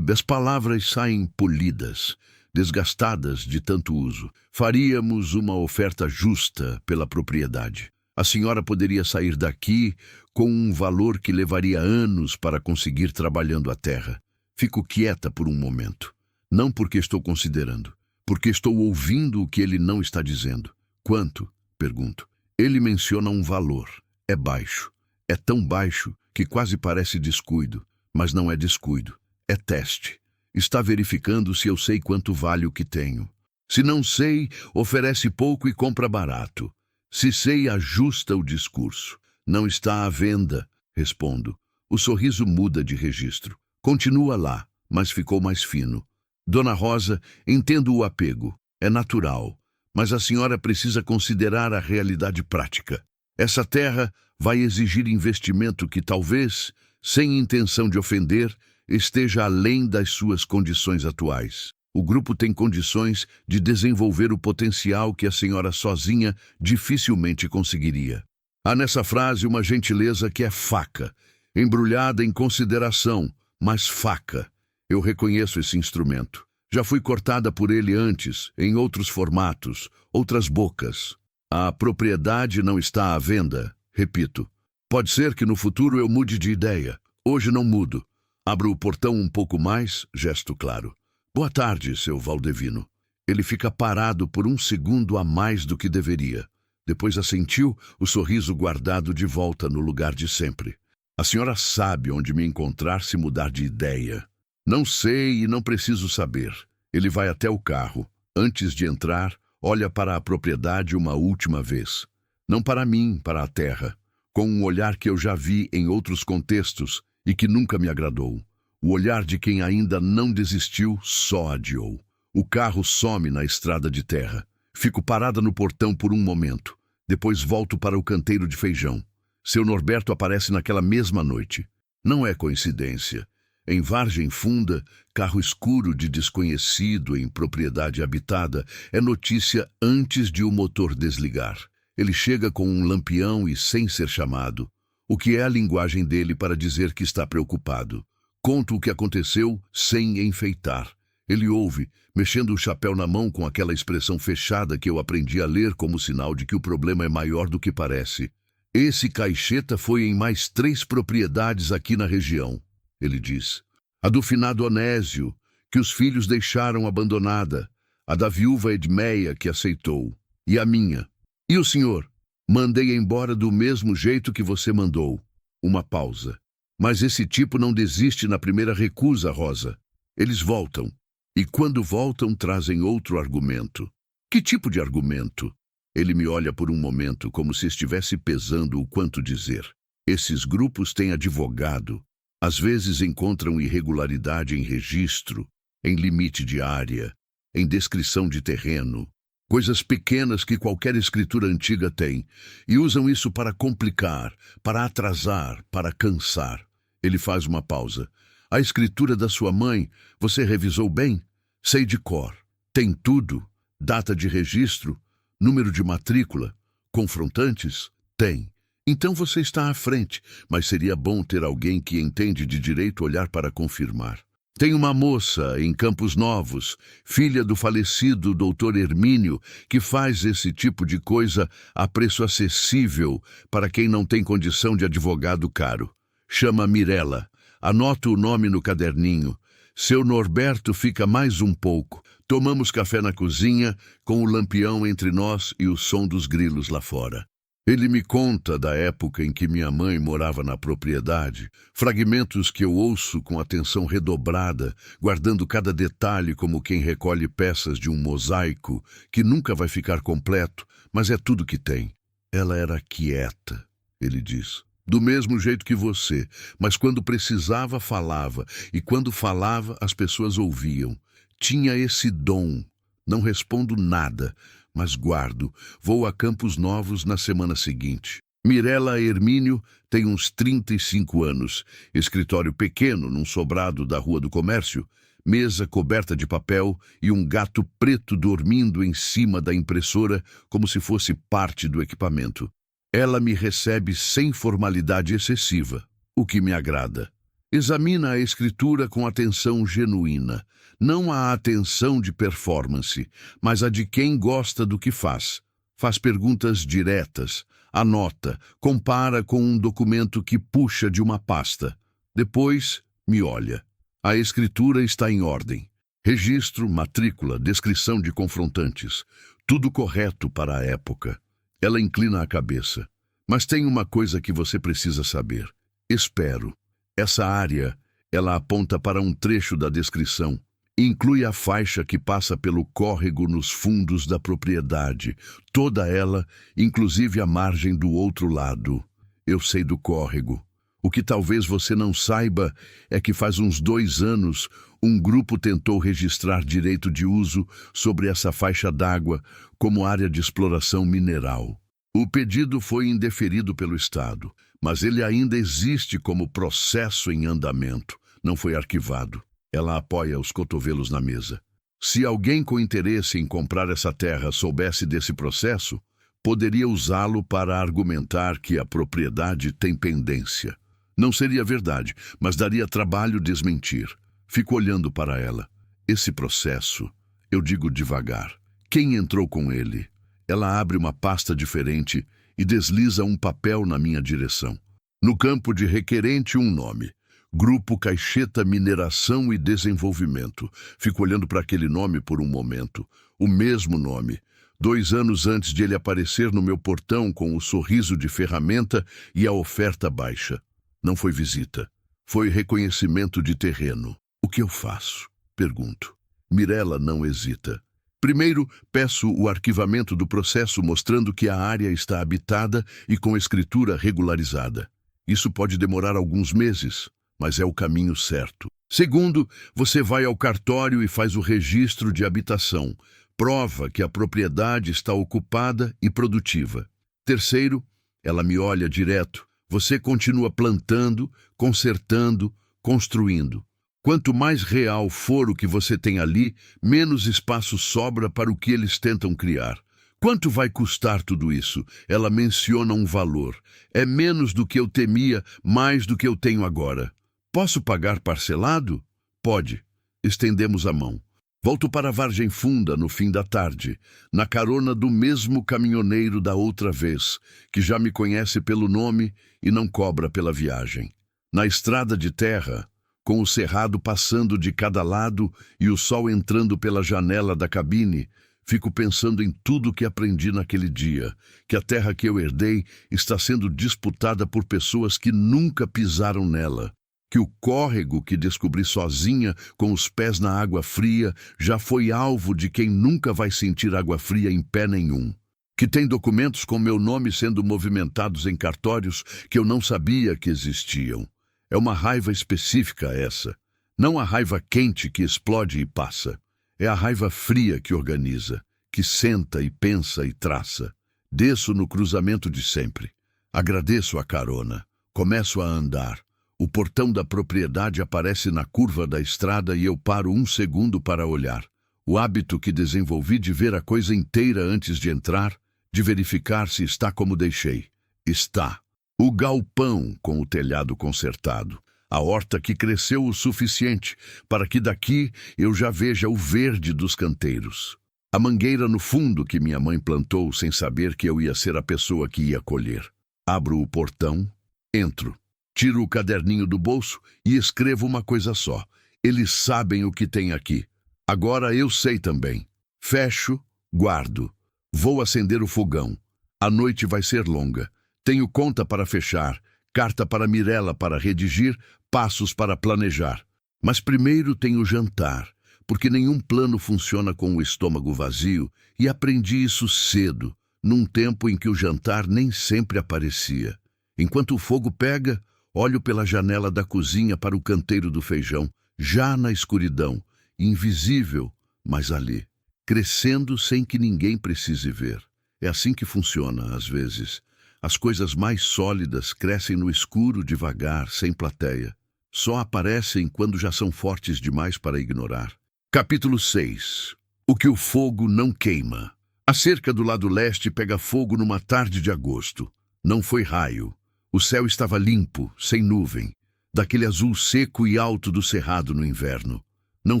As palavras saem polidas, desgastadas de tanto uso. Faríamos uma oferta justa pela propriedade. A senhora poderia sair daqui com um valor que levaria anos para conseguir trabalhando a terra. Fico quieta por um momento. Não porque estou considerando, porque estou ouvindo o que ele não está dizendo. Quanto? Pergunto. Ele menciona um valor. É baixo. É tão baixo que quase parece descuido, mas não é descuido. É teste. Está verificando se eu sei quanto vale o que tenho. Se não sei, oferece pouco e compra barato. Se sei, ajusta o discurso. Não está à venda, respondo. O sorriso muda de registro. Continua lá, mas ficou mais fino. Dona Rosa, entendo o apego. É natural. Mas a senhora precisa considerar a realidade prática. Essa terra vai exigir investimento que talvez, sem intenção de ofender, esteja além das suas condições atuais. O grupo tem condições de desenvolver o potencial que a senhora sozinha dificilmente conseguiria. Há nessa frase uma gentileza que é faca, embrulhada em consideração, mas faca. Eu reconheço esse instrumento. Já fui cortada por ele antes, em outros formatos, outras bocas. A propriedade não está à venda, repito. Pode ser que no futuro eu mude de ideia. Hoje não mudo. Abro o portão um pouco mais, gesto claro. Boa tarde, seu Valdevino. Ele fica parado por um segundo a mais do que deveria. Depois assentiu, o sorriso guardado de volta no lugar de sempre. A senhora sabe onde me encontrar se mudar de ideia. Não sei e não preciso saber. Ele vai até o carro. Antes de entrar, olha para a propriedade uma última vez. Não para mim, para a terra. Com um olhar que eu já vi em outros contextos e que nunca me agradou. O olhar de quem ainda não desistiu, só adiou. O carro some na estrada de terra. Fico parada no portão por um momento. Depois volto para o canteiro de feijão. Seu Norberto aparece naquela mesma noite. Não é coincidência. Em Vargem Funda, carro escuro de desconhecido em propriedade habitada é notícia antes de o motor desligar. Ele chega com um lampião e sem ser chamado, o que é a linguagem dele para dizer que está preocupado. Conta o que aconteceu sem enfeitar. Ele ouve, mexendo o chapéu na mão com aquela expressão fechada que eu aprendi a ler como sinal de que o problema é maior do que parece. Esse caixeta foi em mais 3 propriedades aqui na região, ele diz. A do finado Onésio, que os filhos deixaram abandonada, a da viúva Edmeia, que aceitou, e a minha. E o senhor? Mandei embora do mesmo jeito que você mandou. Uma pausa. Mas esse tipo não desiste na primeira recusa, Rosa. Eles voltam. E quando voltam, trazem outro argumento. Que tipo de argumento? Ele me olha por um momento, como se estivesse pesando o quanto dizer. Esses grupos têm advogado. Às vezes encontram irregularidade em registro, em limite de área, em descrição de terreno. Coisas pequenas que qualquer escritura antiga tem, e usam isso para complicar, para atrasar, para cansar. Ele faz uma pausa. A escritura da sua mãe, você revisou bem? Sei de cor. Tem tudo. Data de registro, número de matrícula, confrontantes? Tem. Então você está à frente, mas seria bom ter alguém que entende de direito olhar para confirmar. Tem uma moça em Campos Novos, filha do falecido Dr. Hermínio, que faz esse tipo de coisa a preço acessível para quem não tem condição de advogado caro. Chama Mirela. Anoto o nome no caderninho. Seu Norberto fica mais um pouco. Tomamos café na cozinha, com o lampião entre nós e o som dos grilos lá fora. Ele me conta da época em que minha mãe morava na propriedade, fragmentos que eu ouço com atenção redobrada, guardando cada detalhe como quem recolhe peças de um mosaico que nunca vai ficar completo, mas é tudo que tem. Ela era quieta, ele diz, do mesmo jeito que você, mas quando precisava falava, e quando falava as pessoas ouviam. Tinha esse dom. Não respondo nada, mas guardo. Vou a Campos Novos na semana seguinte. Mirela Hermínio tem uns 35 anos, escritório pequeno num sobrado da Rua do Comércio, mesa coberta de papel e um gato preto dormindo em cima da impressora como se fosse parte do equipamento. Ela me recebe sem formalidade excessiva, o que me agrada. Examina a escritura com atenção genuína, não a atenção de performance, mas a de quem gosta do que faz. Faz perguntas diretas, anota, compara com um documento que puxa de uma pasta. Depois, me olha. A escritura está em ordem. Registro, matrícula, descrição de confrontantes. Tudo correto para a época. Ela inclina a cabeça. Mas tem uma coisa que você precisa saber. Espero. Essa área, ela aponta para um trecho da descrição. Inclui a faixa que passa pelo córrego nos fundos da propriedade. Toda ela, inclusive a margem do outro lado. Eu sei do córrego. O que talvez você não saiba é que faz uns 2 anos, um grupo tentou registrar direito de uso sobre essa faixa d'água como área de exploração mineral. O pedido foi indeferido pelo Estado, mas ele ainda existe como processo em andamento. Não foi arquivado. Ela apoia os cotovelos na mesa. Se alguém com interesse em comprar essa terra soubesse desse processo, poderia usá-lo para argumentar que a propriedade tem pendência. Não seria verdade, mas daria trabalho desmentir. Fico olhando para ela. Esse processo, eu digo devagar. Quem entrou com ele? Ela abre uma pasta diferente e desliza um papel na minha direção. No campo de requerente, um nome. Grupo Caixeta Mineração e Desenvolvimento. Fico olhando para aquele nome por um momento. O mesmo nome. 2 anos antes de ele aparecer no meu portão com o sorriso de ferramenta e a oferta baixa. Não foi visita. Foi reconhecimento de terreno. O que eu faço? Pergunto. Mirela não hesita. Primeiro, peço o arquivamento do processo mostrando que a área está habitada e com escritura regularizada. Isso pode demorar alguns meses, mas é o caminho certo. Segundo, você vai ao cartório e faz o registro de habitação. Prova que a propriedade está ocupada e produtiva. Terceiro, ela me olha direto. Você continua plantando, consertando, construindo. Quanto mais real for o que você tem ali, menos espaço sobra para o que eles tentam criar. Quanto vai custar tudo isso? Ela menciona um valor. É menos do que eu temia, mais do que eu tenho agora. Posso pagar parcelado? Pode. Estendemos a mão. Volto para Vargem Funda no fim da tarde, na carona do mesmo caminhoneiro da outra vez, que já me conhece pelo nome e não cobra pela viagem. Na estrada de terra, com o cerrado passando de cada lado e o sol entrando pela janela da cabine, fico pensando em tudo que aprendi naquele dia, que a terra que eu herdei está sendo disputada por pessoas que nunca pisaram nela, que o córrego que descobri sozinha, com os pés na água fria, já foi alvo de quem nunca vai sentir água fria em pé nenhum, que tem documentos com meu nome sendo movimentados em cartórios que eu não sabia que existiam. É uma raiva específica essa, não a raiva quente que explode e passa. É a raiva fria que organiza, que senta e pensa e traça. Desço no cruzamento de sempre. Agradeço a carona. Começo a andar. O portão da propriedade aparece na curva da estrada e eu paro um segundo para olhar. O hábito que desenvolvi de ver a coisa inteira antes de entrar, de verificar se está como deixei. Está. O galpão com o telhado consertado. A horta que cresceu o suficiente para que daqui eu já veja o verde dos canteiros. A mangueira no fundo que minha mãe plantou sem saber que eu ia ser a pessoa que ia colher. Abro o portão, entro, tiro o caderninho do bolso e escrevo uma coisa só. Eles sabem o que tem aqui. Agora eu sei também. Fecho, guardo. Vou acender o fogão. A noite vai ser longa. Tenho conta para fechar, carta para Mirella para redigir, passos para planejar. Mas primeiro tenho jantar, porque nenhum plano funciona com o estômago vazio, e aprendi isso cedo, num tempo em que o jantar nem sempre aparecia. Enquanto o fogo pega, olho pela janela da cozinha para o canteiro do feijão, já na escuridão, invisível, mas ali, crescendo sem que ninguém precise ver. É assim que funciona, às vezes. As coisas mais sólidas crescem no escuro devagar, sem plateia. Só aparecem quando já são fortes demais para ignorar. Capítulo 6. O que o fogo não queima. A cerca do lado leste pega fogo numa tarde de agosto. Não foi raio. O céu estava limpo, sem nuvem, daquele azul seco e alto do cerrado no inverno. Não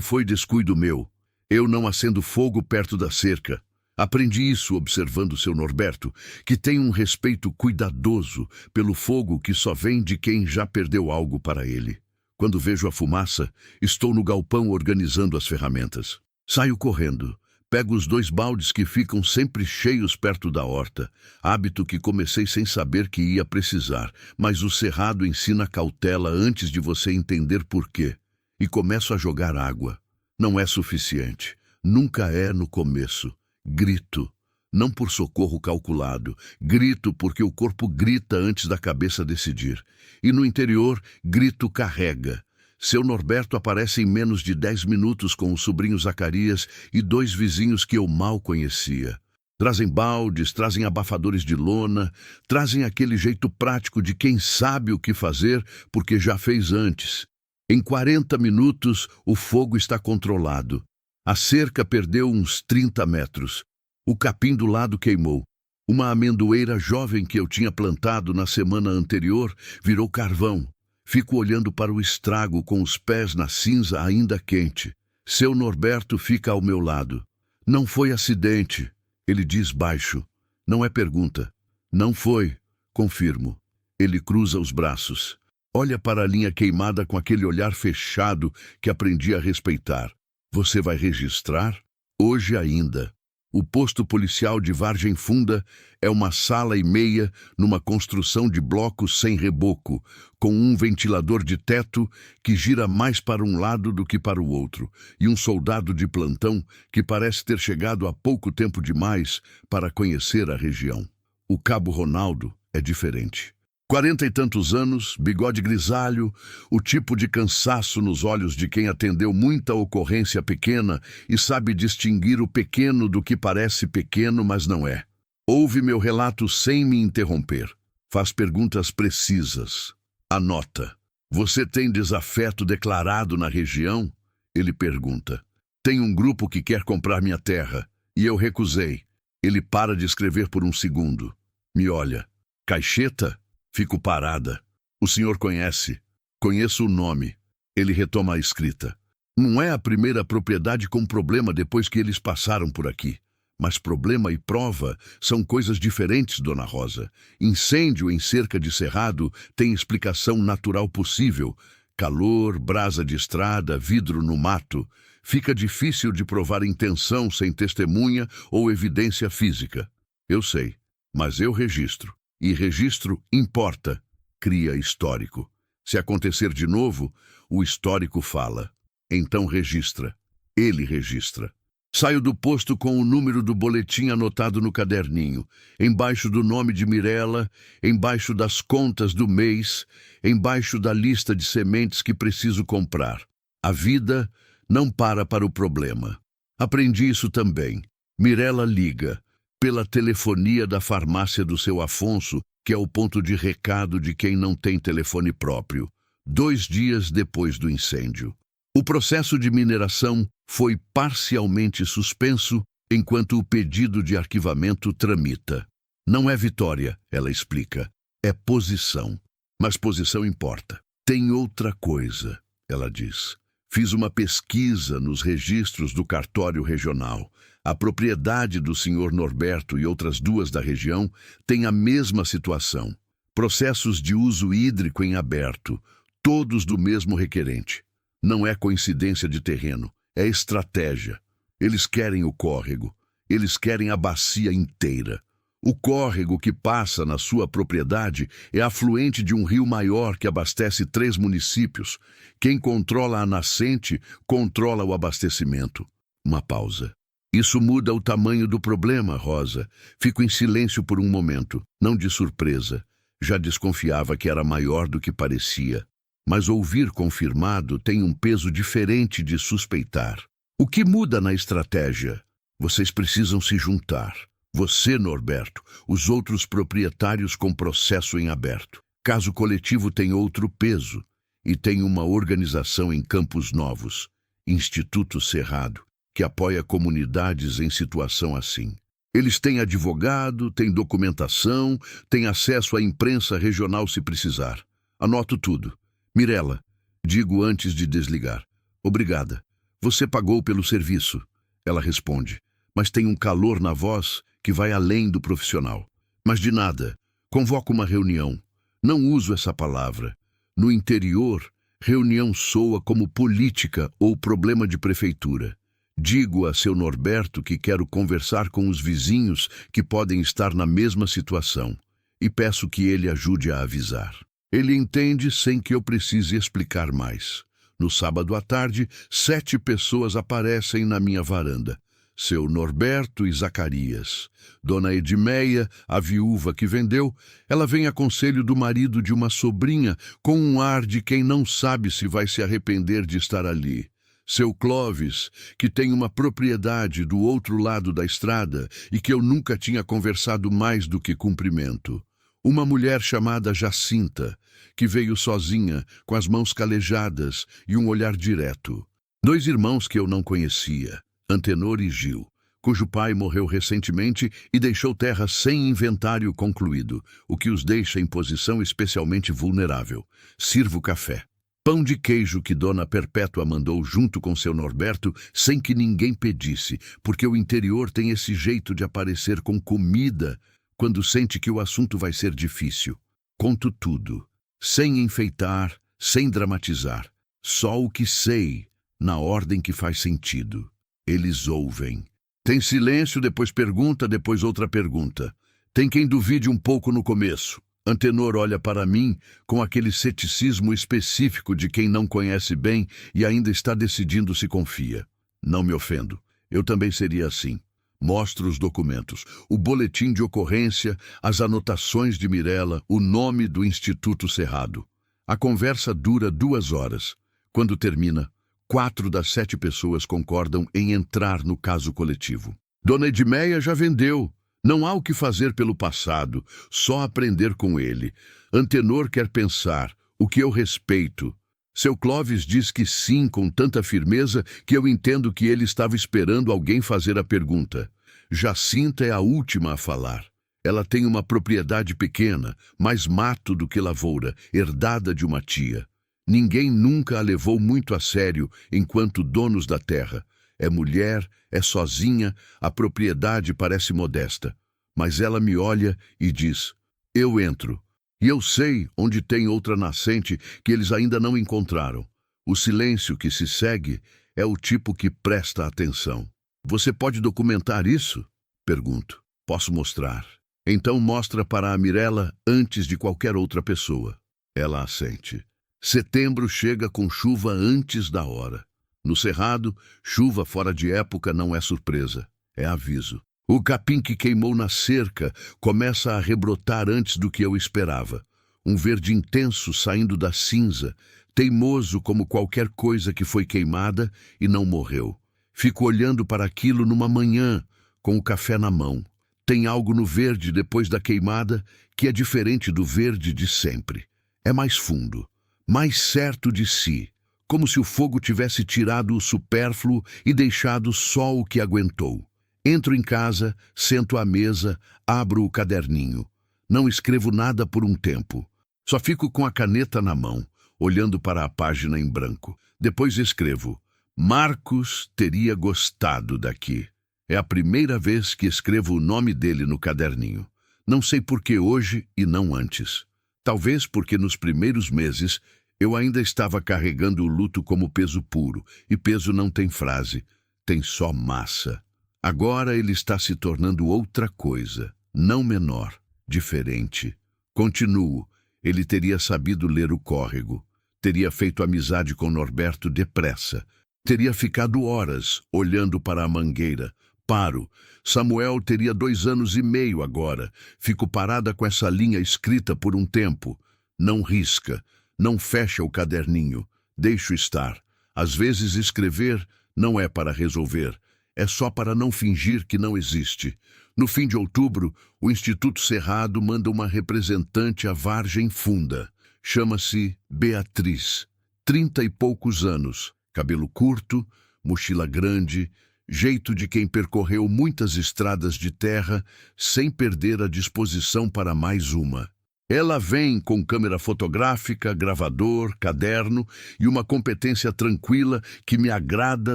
foi descuido meu. Eu não acendo fogo perto da cerca. Aprendi isso observando seu Norberto, que tem um respeito cuidadoso pelo fogo que só vem de quem já perdeu algo para ele. Quando vejo a fumaça, estou no galpão organizando as ferramentas. Saio correndo, pego os 2 baldes que ficam sempre cheios perto da horta, hábito que comecei sem saber que ia precisar, mas o cerrado ensina cautela antes de você entender por quê. E começo a jogar água. Não é suficiente. Nunca é no começo. Grito, não por socorro calculado, grito porque o corpo grita antes da cabeça decidir. E no interior, grito carrega. Seu Norberto aparece em menos de 10 minutos com o sobrinho Zacarias e 2 vizinhos que eu mal conhecia. Trazem baldes, trazem abafadores de lona, trazem aquele jeito prático de quem sabe o que fazer porque já fez antes. Em 40 minutos, o fogo está controlado. A cerca perdeu uns 30 metros. O capim do lado queimou. Uma amendoeira jovem que eu tinha plantado na semana anterior virou carvão. Fico olhando para o estrago com os pés na cinza ainda quente. Seu Norberto fica ao meu lado. Não foi acidente, ele diz baixo. Não é pergunta. Não foi, confirmo. Ele cruza os braços. Olha para a linha queimada com aquele olhar fechado que aprendi a respeitar. Você vai registrar? Hoje ainda. O posto policial de Vargem Funda é uma sala e meia numa construção de blocos sem reboco, com um ventilador de teto que gira mais para um lado do que para o outro, e um soldado de plantão que parece ter chegado há pouco tempo demais para conhecer a região. O cabo Ronaldo é diferente. 40 e tantos anos, bigode grisalho, o tipo de cansaço nos olhos de quem atendeu muita ocorrência pequena e sabe distinguir o pequeno do que parece pequeno, mas não é. Ouve meu relato sem me interromper. Faz perguntas precisas. Anota. Você tem desafeto declarado na região? Ele pergunta. Tem um grupo que quer comprar minha terra, e eu recusei. Ele para de escrever por um segundo. Me olha. Caixeta? Fico parada. O senhor conhece? Conheço o nome. Ele retoma a escrita. Não é a primeira propriedade com problema depois que eles passaram por aqui. Mas problema e prova são coisas diferentes, Dona Rosa. Incêndio em cerca de cerrado tem explicação natural possível. Calor, brasa de estrada, vidro no mato. Fica difícil de provar intenção sem testemunha ou evidência física. Eu sei, mas eu registro. E registro importa, cria histórico. Se acontecer de novo, o histórico fala. Então registra. Ele registra. Saio do posto com o número do boletim anotado no caderninho, embaixo do nome de Mirella, embaixo das contas do mês, embaixo da lista de sementes que preciso comprar. A vida não para o problema. Aprendi isso também. Mirella liga, pela telefonia da farmácia do seu Afonso, que é o ponto de recado de quem não tem telefone próprio, 2 dias depois do incêndio. O processo de mineração foi parcialmente suspenso enquanto o pedido de arquivamento tramita. Não é vitória, ela explica, é posição. Mas posição importa. Tem outra coisa, ela diz. Fiz uma pesquisa nos registros do cartório regional. A propriedade do senhor Norberto e outras 2 da região têm a mesma situação. Processos de uso hídrico em aberto, todos do mesmo requerente. Não é coincidência de terreno, é estratégia. Eles querem o córrego, eles querem a bacia inteira. O córrego que passa na sua propriedade é afluente de um rio maior que abastece 3 municípios. Quem controla a nascente, controla o abastecimento. Uma pausa. Isso muda o tamanho do problema, Rosa. Fico em silêncio por um momento, não de surpresa. Já desconfiava que era maior do que parecia. Mas ouvir confirmado tem um peso diferente de suspeitar. O que muda na estratégia? Vocês precisam se juntar. Você, Norberto, os outros proprietários com processo em aberto. Caso coletivo tem outro peso e tem uma organização em Campos Novos, Instituto Cerrado, que apoia comunidades em situação assim. Eles têm advogado, têm documentação, têm acesso à imprensa regional se precisar. Anoto tudo. Mirella, digo antes de desligar. Obrigada. Você pagou pelo serviço. Ela responde, mas tem um calor na voz que vai além do profissional. Mas de nada. Convoco uma reunião. Não uso essa palavra. No interior, reunião soa como política ou problema de prefeitura. Digo a seu Norberto que quero conversar com os vizinhos que podem estar na mesma situação e peço que ele ajude a avisar. Ele entende sem que eu precise explicar mais. No sábado à tarde, 7 pessoas aparecem na minha varanda. Seu Norberto e Zacarias. Dona Edmeia, a viúva que vendeu, ela vem a conselho do marido de uma sobrinha com um ar de quem não sabe se vai se arrepender de estar ali. Seu Clóvis, que tem uma propriedade do outro lado da estrada e que eu nunca tinha conversado mais do que cumprimento. Uma mulher chamada Jacinta, que veio sozinha, com as mãos calejadas e um olhar direto. 2 irmãos que eu não conhecia, Antenor e Gil, cujo pai morreu recentemente e deixou terra sem inventário concluído, o que os deixa em posição especialmente vulnerável. Sirvo café. Pão de queijo que Dona Perpétua mandou junto com seu Norberto sem que ninguém pedisse, porque o interior tem esse jeito de aparecer com comida quando sente que o assunto vai ser difícil. Conto tudo, sem enfeitar, sem dramatizar. Só o que sei, na ordem que faz sentido. Eles ouvem. Tem silêncio, depois pergunta, depois outra pergunta. Tem quem duvide um pouco no começo. Antenor olha para mim com aquele ceticismo específico de quem não conhece bem e ainda está decidindo se confia. Não me ofendo. Eu também seria assim. Mostro os documentos, o boletim de ocorrência, as anotações de Mirella, o nome do Instituto Cerrado. A conversa dura 2 horas. Quando termina, 4 das 7 pessoas concordam em entrar no caso coletivo. Dona Edmeia já vendeu. Não há o que fazer pelo passado, só aprender com ele. Antenor quer pensar, o que eu respeito. Seu Clóvis diz que sim com tanta firmeza que eu entendo que ele estava esperando alguém fazer a pergunta. Jacinta é a última a falar. Ela tem uma propriedade pequena, mais mato do que lavoura, herdada de uma tia. Ninguém nunca a levou muito a sério enquanto donos da terra. É mulher, é sozinha, a propriedade parece modesta. Mas ela me olha e diz, eu entro. E eu sei onde tem outra nascente que eles ainda não encontraram. O silêncio que se segue é o tipo que presta atenção. Você pode documentar isso? Pergunto. Posso mostrar. Então mostra para a Mirella antes de qualquer outra pessoa. Ela assente. Setembro chega com chuva antes da hora. No Cerrado, chuva fora de época não é surpresa, é aviso. O capim que queimou na cerca começa a rebrotar antes do que eu esperava. Um verde intenso saindo da cinza, teimoso como qualquer coisa que foi queimada e não morreu. Fico olhando para aquilo numa manhã, com o café na mão. Tem algo no verde depois da queimada que é diferente do verde de sempre. É mais fundo, mais certo de si, como se o fogo tivesse tirado o supérfluo e deixado só o que aguentou. Entro em casa, sento à mesa, abro o caderninho. Não escrevo nada por um tempo. Só fico com a caneta na mão, olhando para a página em branco. Depois escrevo, Marcos teria gostado daqui. É a primeira vez que escrevo o nome dele no caderninho. Não sei por que hoje e não antes. Talvez porque nos primeiros meses eu ainda estava carregando o luto como peso puro, e peso não tem frase, tem só massa. Agora ele está se tornando outra coisa, não menor, diferente. Continuo, ele teria sabido ler o córrego, teria feito amizade com Norberto depressa, teria ficado horas olhando para a mangueira. Paro. Samuel teria 2 anos e meio agora. Fico parada com essa linha escrita por um tempo. Não risca, não fecha o caderninho. Deixo estar. Às vezes escrever não é para resolver. É só para não fingir que não existe. No fim de outubro, o Instituto Cerrado manda uma representante à Vargem Funda. Chama-se Beatriz. 30 e poucos anos. Cabelo curto, mochila grande, jeito de quem percorreu muitas estradas de terra sem perder a disposição para mais uma. Ela vem com câmera fotográfica, gravador, caderno e uma competência tranquila que me agrada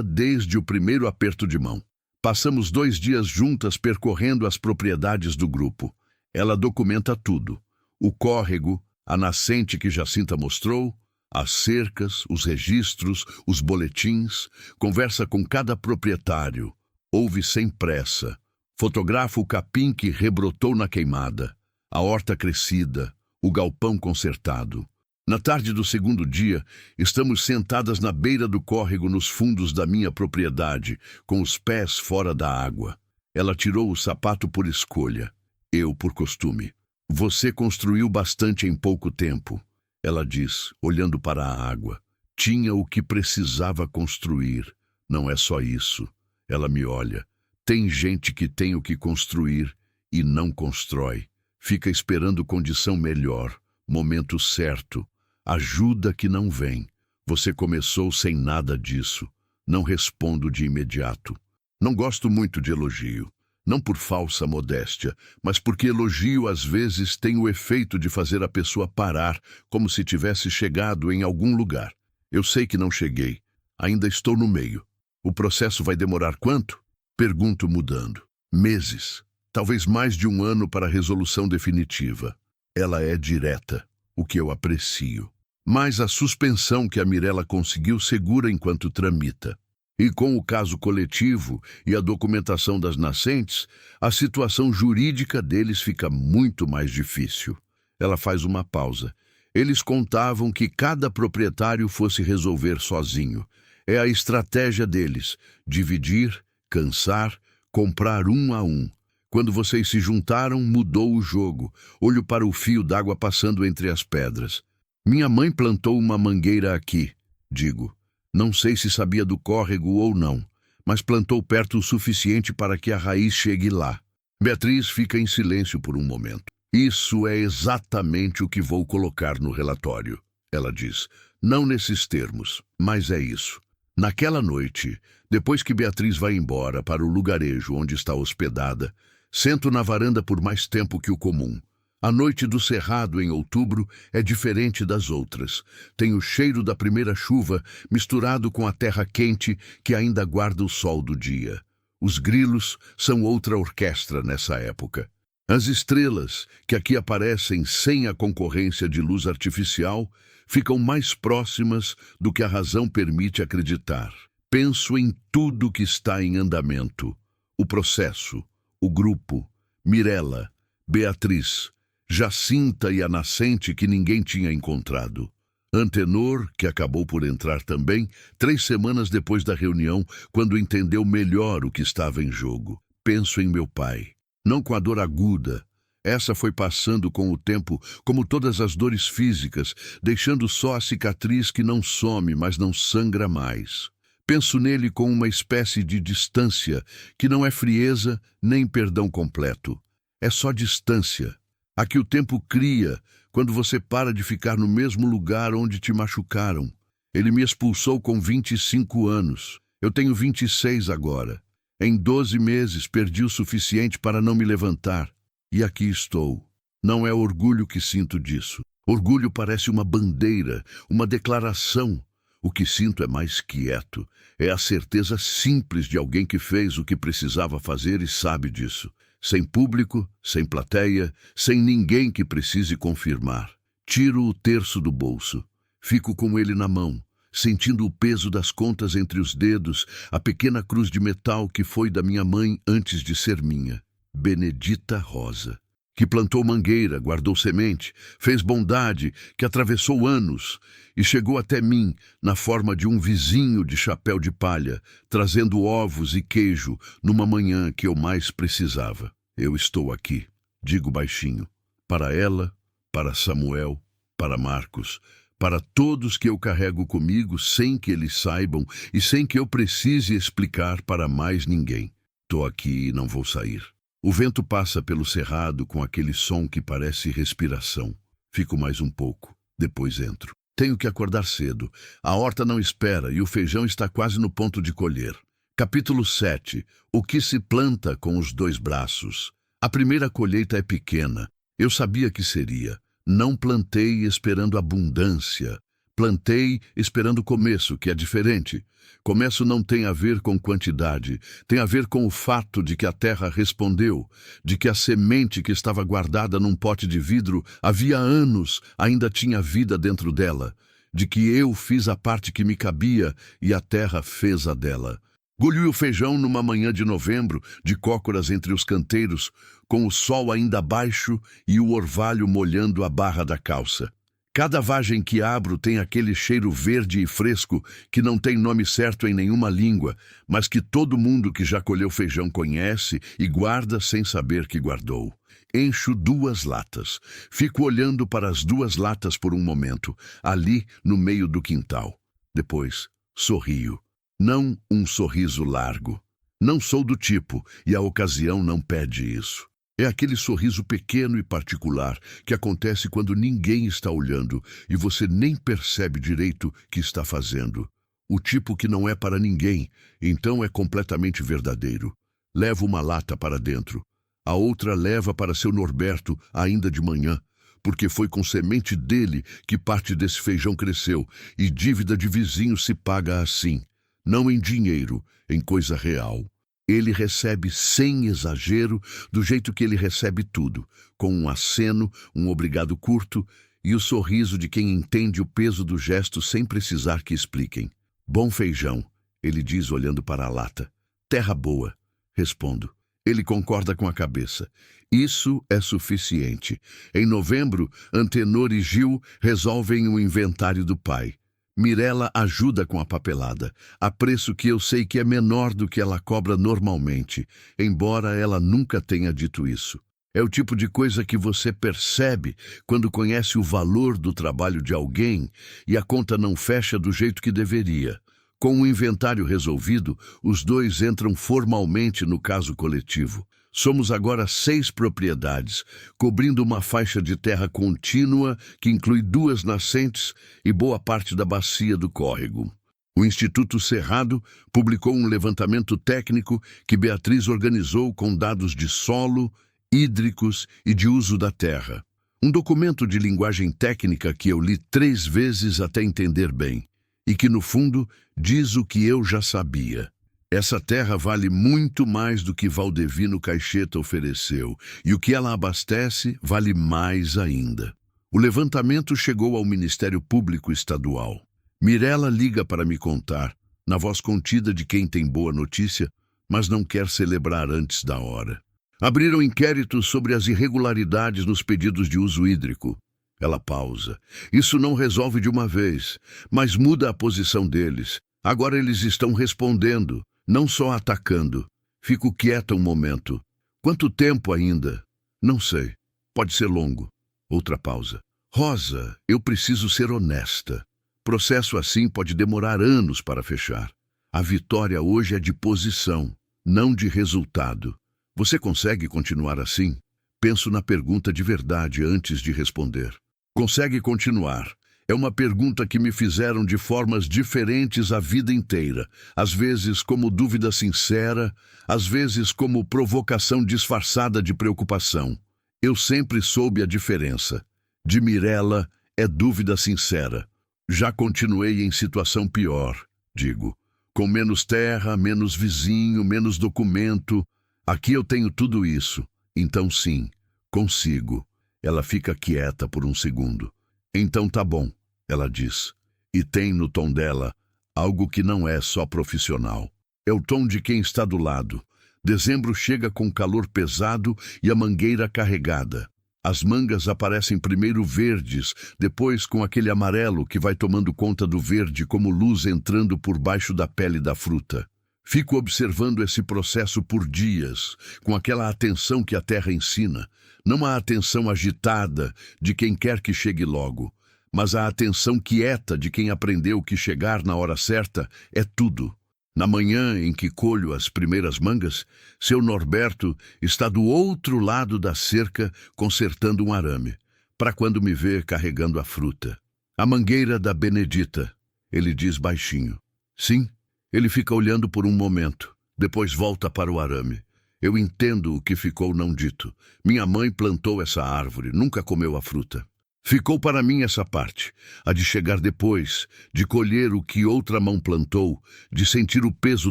desde o primeiro aperto de mão. Passamos 2 dias juntas percorrendo as propriedades do grupo. Ela documenta tudo. O córrego, a nascente que Jacinta mostrou, as cercas, os registros, os boletins, conversa com cada proprietário, ouve sem pressa, fotografa o capim que rebrotou na queimada, a horta crescida, o galpão consertado. Na tarde do segundo dia, estamos sentadas na beira do córrego nos fundos da minha propriedade, com os pés fora da água. Ela tirou o sapato por escolha, eu por costume. Você construiu bastante em pouco tempo. Ela diz, olhando para a água. Tinha o que precisava construir. Não é só isso. Ela me olha. Tem gente que tem o que construir e não constrói. Fica esperando condição melhor, momento certo, ajuda que não vem. Você começou sem nada disso. Não respondo de imediato. Não gosto muito de elogio. Não por falsa modéstia, mas porque elogio às vezes tem o efeito de fazer a pessoa parar, como se tivesse chegado em algum lugar. Eu sei que não cheguei. Ainda estou no meio. O processo vai demorar quanto? Pergunto mudando. Meses. Talvez mais de 1 ano para a resolução definitiva. Ela é direta, o que eu aprecio. Mas a suspensão que a Mirella conseguiu segura enquanto tramita. E com o caso coletivo e a documentação das nascentes, a situação jurídica deles fica muito mais difícil. Ela faz uma pausa. Eles contavam que cada proprietário fosse resolver sozinho. É a estratégia deles, dividir, cansar, comprar um a um. Quando vocês se juntaram, mudou o jogo. Olho para o fio d'água passando entre as pedras. Minha mãe plantou uma mangueira aqui, digo. Não sei se sabia do córrego ou não, mas plantou perto o suficiente para que a raiz chegue lá. Beatriz fica em silêncio por um momento. Isso é exatamente o que vou colocar no relatório. ela diz. Não nesses termos, mas é isso. Naquela noite, depois que Beatriz vai embora para o lugarejo onde está hospedada, sento na varanda por mais tempo que o comum. A noite do cerrado em outubro é diferente das outras. Tem o cheiro da primeira chuva misturado com a terra quente que ainda guarda o sol do dia. Os grilos são outra orquestra nessa época. As estrelas, que aqui aparecem sem a concorrência de luz artificial, ficam mais próximas do que a razão permite acreditar. Penso em tudo que está em andamento. O processo, o grupo, Mirella, Beatriz, Jacinta e a nascente que ninguém tinha encontrado. Antenor, que acabou por entrar também, 3 semanas depois da reunião, quando entendeu melhor o que estava em jogo. Penso em meu pai. Não com a dor aguda. Essa foi passando com o tempo, como todas as dores físicas, deixando só a cicatriz que não some, mas não sangra mais. Penso nele com uma espécie de distância, que não é frieza nem perdão completo. É só distância. A que o tempo cria, quando você para de ficar no mesmo lugar onde te machucaram. Ele me expulsou com 25 anos. Eu tenho 26 agora. Em 12 meses perdi o suficiente para não me levantar. E aqui estou. Não é orgulho que sinto disso. Orgulho parece uma bandeira, uma declaração. O que sinto é mais quieto. É a certeza simples de alguém que fez o que precisava fazer e sabe disso. Sem público, sem plateia, sem ninguém que precise confirmar. Tiro o terço do bolso. Fico com ele na mão, sentindo o peso das contas entre os dedos, a pequena cruz de metal que foi da minha mãe antes de ser minha. Benedita Rosa, que plantou mangueira, guardou semente, fez bondade, que atravessou anos e chegou até mim na forma de um vizinho de chapéu de palha, trazendo ovos e queijo numa manhã que eu mais precisava. Eu estou aqui, digo baixinho, para ela, para Samuel, para Marcos, para todos que eu carrego comigo sem que eles saibam e sem que eu precise explicar para mais ninguém. Estou aqui e não vou sair. O vento passa pelo cerrado com aquele som que parece respiração. Fico mais um pouco, depois entro. Tenho que acordar cedo. A horta não espera e o feijão está quase no ponto de colher. Capítulo 7. O que se planta com os 2 braços. A primeira colheita é pequena. Eu sabia que seria. Não plantei esperando abundância. Plantei esperando o começo, que é diferente. Começo não tem a ver com quantidade, tem a ver com o fato de que a terra respondeu, de que a semente que estava guardada num pote de vidro havia anos ainda tinha vida dentro dela, de que eu fiz a parte que me cabia e a terra fez a dela. Colhi o feijão numa manhã de novembro, de cócoras entre os canteiros, com o sol ainda baixo e o orvalho molhando a barra da calça. Cada vagem que abro tem aquele cheiro verde e fresco que não tem nome certo em nenhuma língua, mas que todo mundo que já colheu feijão conhece e guarda sem saber que guardou. Encho 2 latas. Fico olhando para as 2 latas por um momento, ali no meio do quintal. Depois, sorrio. Não um sorriso largo. Não sou do tipo, e a ocasião não pede isso. É aquele sorriso pequeno e particular que acontece quando ninguém está olhando e você nem percebe direito que está fazendo. O tipo que não é para ninguém, então é completamente verdadeiro. Levo uma lata para dentro. A outra leva para seu Norberto ainda de manhã, porque foi com semente dele que parte desse feijão cresceu e dívida de vizinho se paga assim. Não em dinheiro, em coisa real. Ele recebe sem exagero, do jeito que ele recebe tudo, com um aceno, um obrigado curto e o sorriso de quem entende o peso do gesto sem precisar que expliquem. Bom feijão, ele diz olhando para a lata. Terra boa, respondo. Ele concorda com a cabeça. Isso é suficiente. Em novembro, Antenor e Gil resolvem o inventário do pai. Mirella ajuda com a papelada, a preço que eu sei que é menor do que ela cobra normalmente, embora ela nunca tenha dito isso. É o tipo de coisa que você percebe quando conhece o valor do trabalho de alguém e a conta não fecha do jeito que deveria. Com o inventário resolvido, os 2 entram formalmente no caso coletivo. Somos agora 6 propriedades, cobrindo uma faixa de terra contínua que inclui 2 nascentes e boa parte da bacia do córrego. O Instituto Cerrado publicou um levantamento técnico que Beatriz organizou com dados de solo, hídricos e de uso da terra. Um documento de linguagem técnica que eu li 3 vezes até entender bem, e que, no fundo, diz o que eu já sabia. Essa terra vale muito mais do que Valdevino Caixeta ofereceu, e o que ela abastece vale mais ainda. O levantamento chegou ao Ministério Público Estadual. Mirella liga para me contar, na voz contida de quem tem boa notícia, mas não quer celebrar antes da hora. Abriram inquéritos sobre as irregularidades nos pedidos de uso hídrico. Ela pausa. Isso não resolve de uma vez, mas muda a posição deles. Agora eles estão respondendo, não só atacando. Fico quieta um momento. Quanto tempo ainda? Não sei. Pode ser longo. Outra pausa. Rosa, eu preciso ser honesta. Processo assim pode demorar anos para fechar. A vitória hoje é de posição, não de resultado. Você consegue continuar assim? Penso na pergunta de verdade antes de responder. Consegue continuar? É uma pergunta que me fizeram de formas diferentes a vida inteira. Às vezes como dúvida sincera, às vezes como provocação disfarçada de preocupação. Eu sempre soube a diferença. De Mirella é dúvida sincera. Já continuei em situação pior, digo. Com menos terra, menos vizinho, menos documento. Aqui eu tenho tudo isso. Então sim, consigo. Ela fica quieta por um segundo. Então tá bom, ela diz. E tem no tom dela algo que não é só profissional. É o tom de quem está do lado. Dezembro chega com calor pesado e a mangueira carregada. As mangas aparecem primeiro verdes, depois com aquele amarelo que vai tomando conta do verde como luz entrando por baixo da pele da fruta. Fico observando esse processo por dias, com aquela atenção que a terra ensina. Não a atenção agitada de quem quer que chegue logo, mas a atenção quieta de quem aprendeu que chegar na hora certa é tudo. Na manhã em que colho as primeiras mangas, seu Norberto está do outro lado da cerca consertando um arame, para quando me vê carregando a fruta. A mangueira da Benedita, ele diz baixinho. Sim, ele fica olhando por um momento, depois volta para o arame. Eu entendo o que ficou não dito. Minha mãe plantou essa árvore, nunca comeu a fruta. Ficou para mim essa parte, a de chegar depois, de colher o que outra mão plantou, de sentir o peso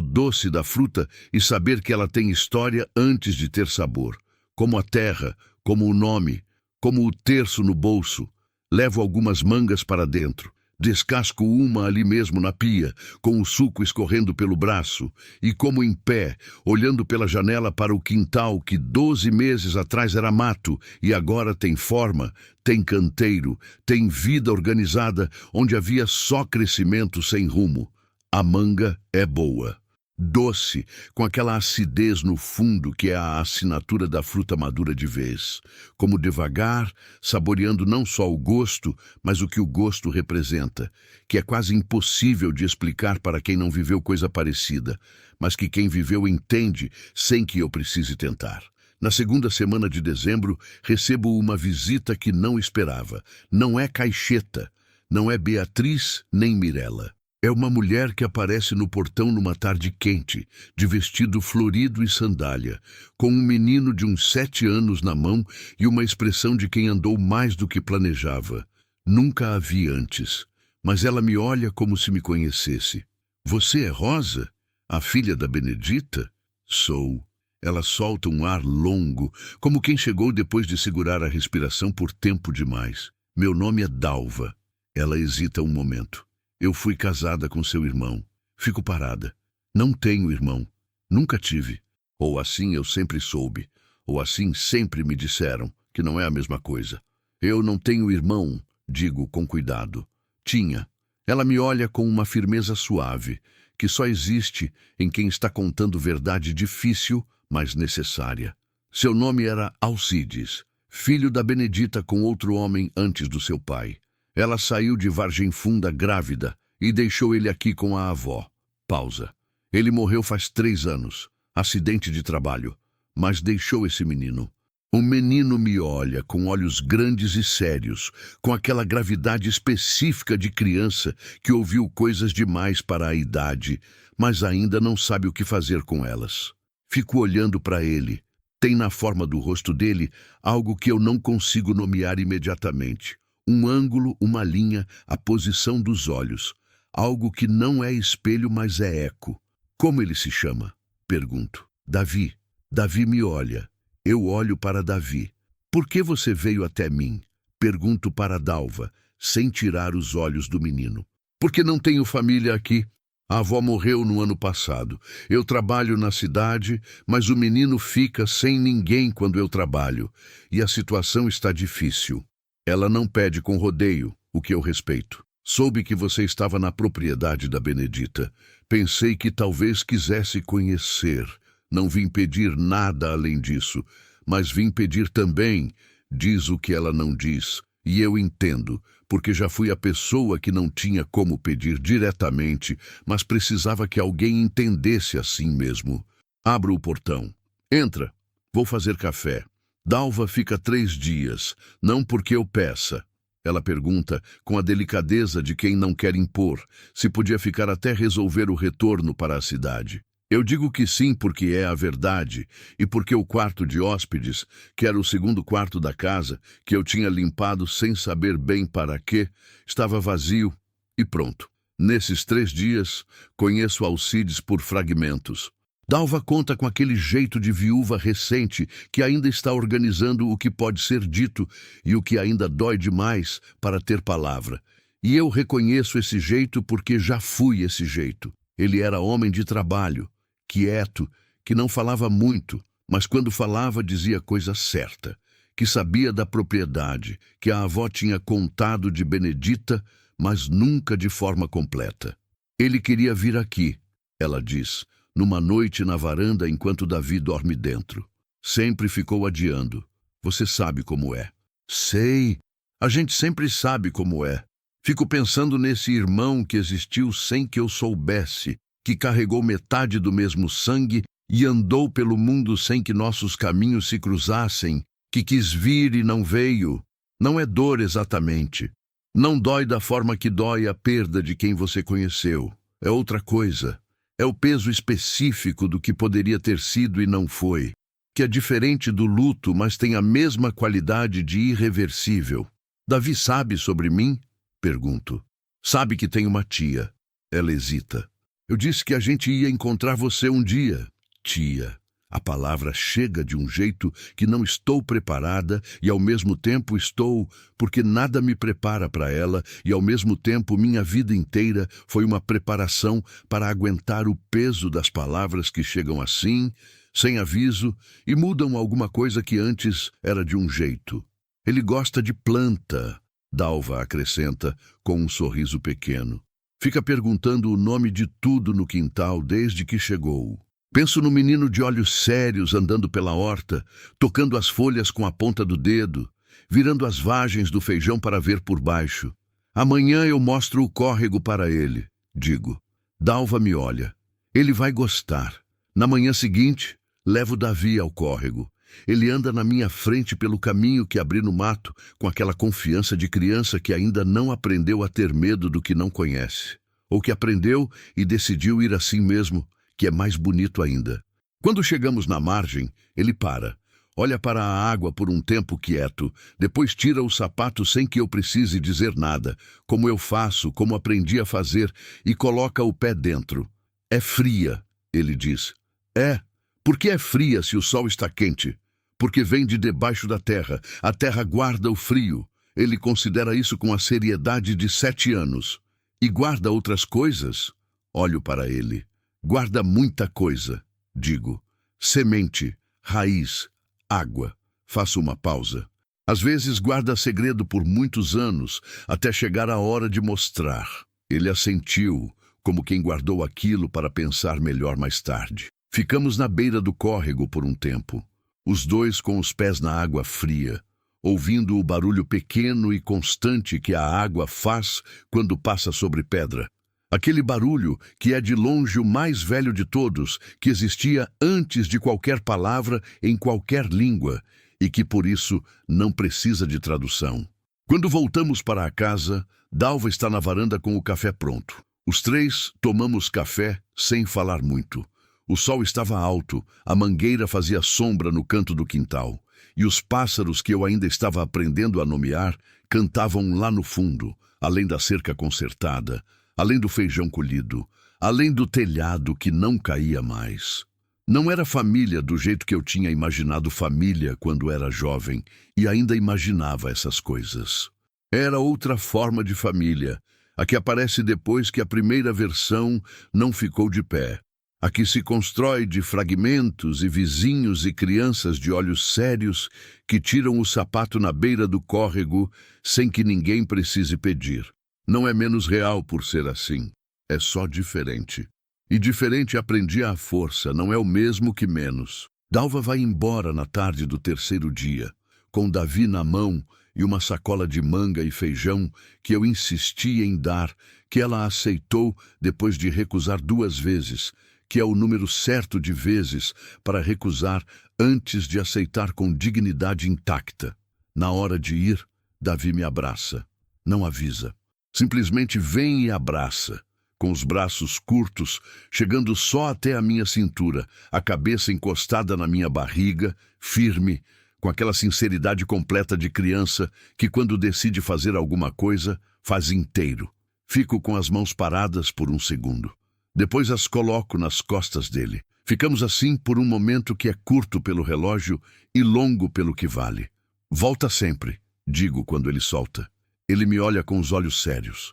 doce da fruta e saber que ela tem história antes de ter sabor. Como a terra, como o nome, como o terço no bolso. Levo algumas mangas para dentro. Descasco uma ali mesmo na pia, com o suco escorrendo pelo braço, e como em pé, olhando pela janela para o quintal que 12 meses atrás era mato e agora tem forma, tem canteiro, tem vida organizada onde havia só crescimento sem rumo. A manga é boa. Doce, com aquela acidez no fundo que é a assinatura da fruta madura de vez. Como devagar, saboreando não só o gosto, mas o que o gosto representa, que é quase impossível de explicar para quem não viveu coisa parecida, mas que quem viveu entende sem que eu precise tentar. Na segunda semana de dezembro, recebo uma visita que não esperava. Não é Caixeta, não é Beatriz nem Mirella. É uma mulher que aparece no portão numa tarde quente, de vestido florido e sandália, com um menino de uns 7 anos na mão e uma expressão de quem andou mais do que planejava. Nunca a vi antes, mas ela me olha como se me conhecesse. Você é Rosa? A filha da Benedita? Sou. Ela solta um ar longo, como quem chegou depois de segurar a respiração por tempo demais. Meu nome é Dalva. Ela hesita um momento. Eu fui casada com seu irmão. Fico parada. Não tenho irmão. Nunca tive. Ou assim eu sempre soube. Ou assim sempre me disseram, que não é a mesma coisa. Eu não tenho irmão, digo com cuidado. Tinha. Ela me olha com uma firmeza suave, que só existe em quem está contando verdade difícil, mas necessária. Seu nome era Alcides, filho da Benedita com outro homem antes do seu pai. Ela saiu de Vargem Funda grávida e deixou ele aqui com a avó. Pausa. Ele morreu faz 3 anos. Acidente de trabalho. mas deixou esse menino. O menino me olha com olhos grandes e sérios, com aquela gravidade específica de criança que ouviu coisas demais para a idade, mas ainda não sabe o que fazer com elas. Fico olhando para ele. Tem na forma do rosto dele algo que eu não consigo nomear imediatamente. Um ângulo, uma linha, a posição dos olhos. Algo que não é espelho, mas é eco. Como ele se chama? Pergunto. Davi. Davi me olha. Eu olho para Davi. Por que você veio até mim? Pergunto para Dalva, sem tirar os olhos do menino. Porque não tenho família aqui. A avó morreu no ano passado. Eu trabalho na cidade, mas o menino fica sem ninguém quando eu trabalho. E a situação está difícil. Ela não pede com rodeio, o que eu respeito. Soube que você estava na propriedade da Benedita. Pensei que talvez quisesse conhecer. Não vim pedir nada além disso, mas vim pedir também, diz o que ela não diz. E eu entendo, porque já fui a pessoa que não tinha como pedir diretamente, mas precisava que alguém entendesse assim mesmo. Abro o portão. Entra. Vou fazer café. Dalva fica 3 dias, não porque eu peça. Ela pergunta, com a delicadeza de quem não quer impor, se podia ficar até resolver o retorno para a cidade. Eu digo que sim porque é a verdade e porque o quarto de hóspedes, que era o segundo quarto da casa, que eu tinha limpado sem saber bem para quê, estava vazio e pronto. Nesses 3 dias, conheço Alcides por fragmentos. Dalva conta com aquele jeito de viúva recente que ainda está organizando o que pode ser dito e o que ainda dói demais para ter palavra. E eu reconheço esse jeito porque já fui esse jeito. Ele era homem de trabalho, quieto, que não falava muito, mas quando falava dizia coisa certa, que sabia da propriedade, que a avó tinha contado de Benedita, mas nunca de forma completa. Ele queria vir aqui, ela diz, numa noite na varanda enquanto Davi dorme dentro. Sempre ficou adiando. Você sabe como é. Sei. A gente sempre sabe como é. Fico pensando nesse irmão que existiu sem que eu soubesse, que carregou metade do mesmo sangue e andou pelo mundo sem que nossos caminhos se cruzassem, que quis vir e não veio. Não é dor exatamente. Não dói da forma que dói a perda de quem você conheceu. É outra coisa. É o peso específico do que poderia ter sido e não foi, que é diferente do luto, mas tem a mesma qualidade de irreversível. Davi sabe sobre mim? Pergunto. Sabe que tem uma tia. Ela hesita. Eu disse que a gente ia encontrar você um dia. Tia. A palavra chega de um jeito que não estou preparada e ao mesmo tempo estou, porque nada me prepara para ela e ao mesmo tempo minha vida inteira foi uma preparação para aguentar o peso das palavras que chegam assim, sem aviso e mudam alguma coisa que antes era de um jeito. Ele gosta de planta, Dalva acrescenta com um sorriso pequeno. Fica perguntando o nome de tudo no quintal desde que chegou. Penso no menino de olhos sérios andando pela horta, tocando as folhas com a ponta do dedo, virando as vagens do feijão para ver por baixo. Amanhã eu mostro o córrego para ele, digo. Dalva me olha. Ele vai gostar. Na manhã seguinte, levo Davi ao córrego. Ele anda na minha frente pelo caminho que abri no mato, com aquela confiança de criança que ainda não aprendeu a ter medo do que não conhece. Ou que aprendeu e decidiu ir assim mesmo, que é mais bonito ainda. Quando chegamos na margem, ele para. Olha para a água por um tempo quieto, depois tira o sapato sem que eu precise dizer nada, como eu faço, como aprendi a fazer, e coloca o pé dentro. É fria, ele diz. É. Por que é fria se o sol está quente? Porque vem de debaixo da terra. A terra guarda o frio. Ele considera isso com a seriedade de 7 anos. E guarda outras coisas? Olho para ele. Guarda muita coisa, digo. Semente, raiz, água. Faço uma pausa. Às vezes guarda segredo por muitos anos, até chegar a hora de mostrar. Ele assentiu, como quem guardou aquilo para pensar melhor mais tarde. Ficamos na beira do córrego por um tempo, os dois com os pés na água fria, ouvindo o barulho pequeno e constante que a água faz quando passa sobre pedra. Aquele barulho que é de longe o mais velho de todos, que existia antes de qualquer palavra em qualquer língua e que por isso não precisa de tradução. Quando voltamos para a casa, Dalva está na varanda com o café pronto. Os três tomamos café sem falar muito. O sol estava alto, a mangueira fazia sombra no canto do quintal, e os pássaros que eu ainda estava aprendendo a nomear cantavam lá no fundo, além da cerca consertada, além do feijão colhido, além do telhado que não caía mais. Não era família do jeito que eu tinha imaginado família quando era jovem e ainda imaginava essas coisas. Era outra forma de família, a que aparece depois que a primeira versão não ficou de pé. A que se constrói de fragmentos e vizinhos e crianças de olhos sérios que tiram o sapato na beira do córrego sem que ninguém precise pedir. Não é menos real por ser assim, é só diferente. E diferente aprendi à força, não é o mesmo que menos. Dalva vai embora na tarde do terceiro dia, com Davi na mão e uma sacola de manga e feijão que eu insisti em dar, que ela aceitou depois de recusar 2 vezes, que é o número certo de vezes para recusar antes de aceitar com dignidade intacta. Na hora de ir, Davi me abraça. Não avisa. Simplesmente vem e abraça, com os braços curtos, chegando só até a minha cintura, a cabeça encostada na minha barriga, firme, com aquela sinceridade completa de criança que, quando decide fazer alguma coisa, faz inteiro. Fico com as mãos paradas por um segundo. Depois as coloco nas costas dele. Ficamos assim por um momento que é curto pelo relógio e longo pelo que vale. Volta sempre, digo quando ele solta. Ele me olha com os olhos sérios.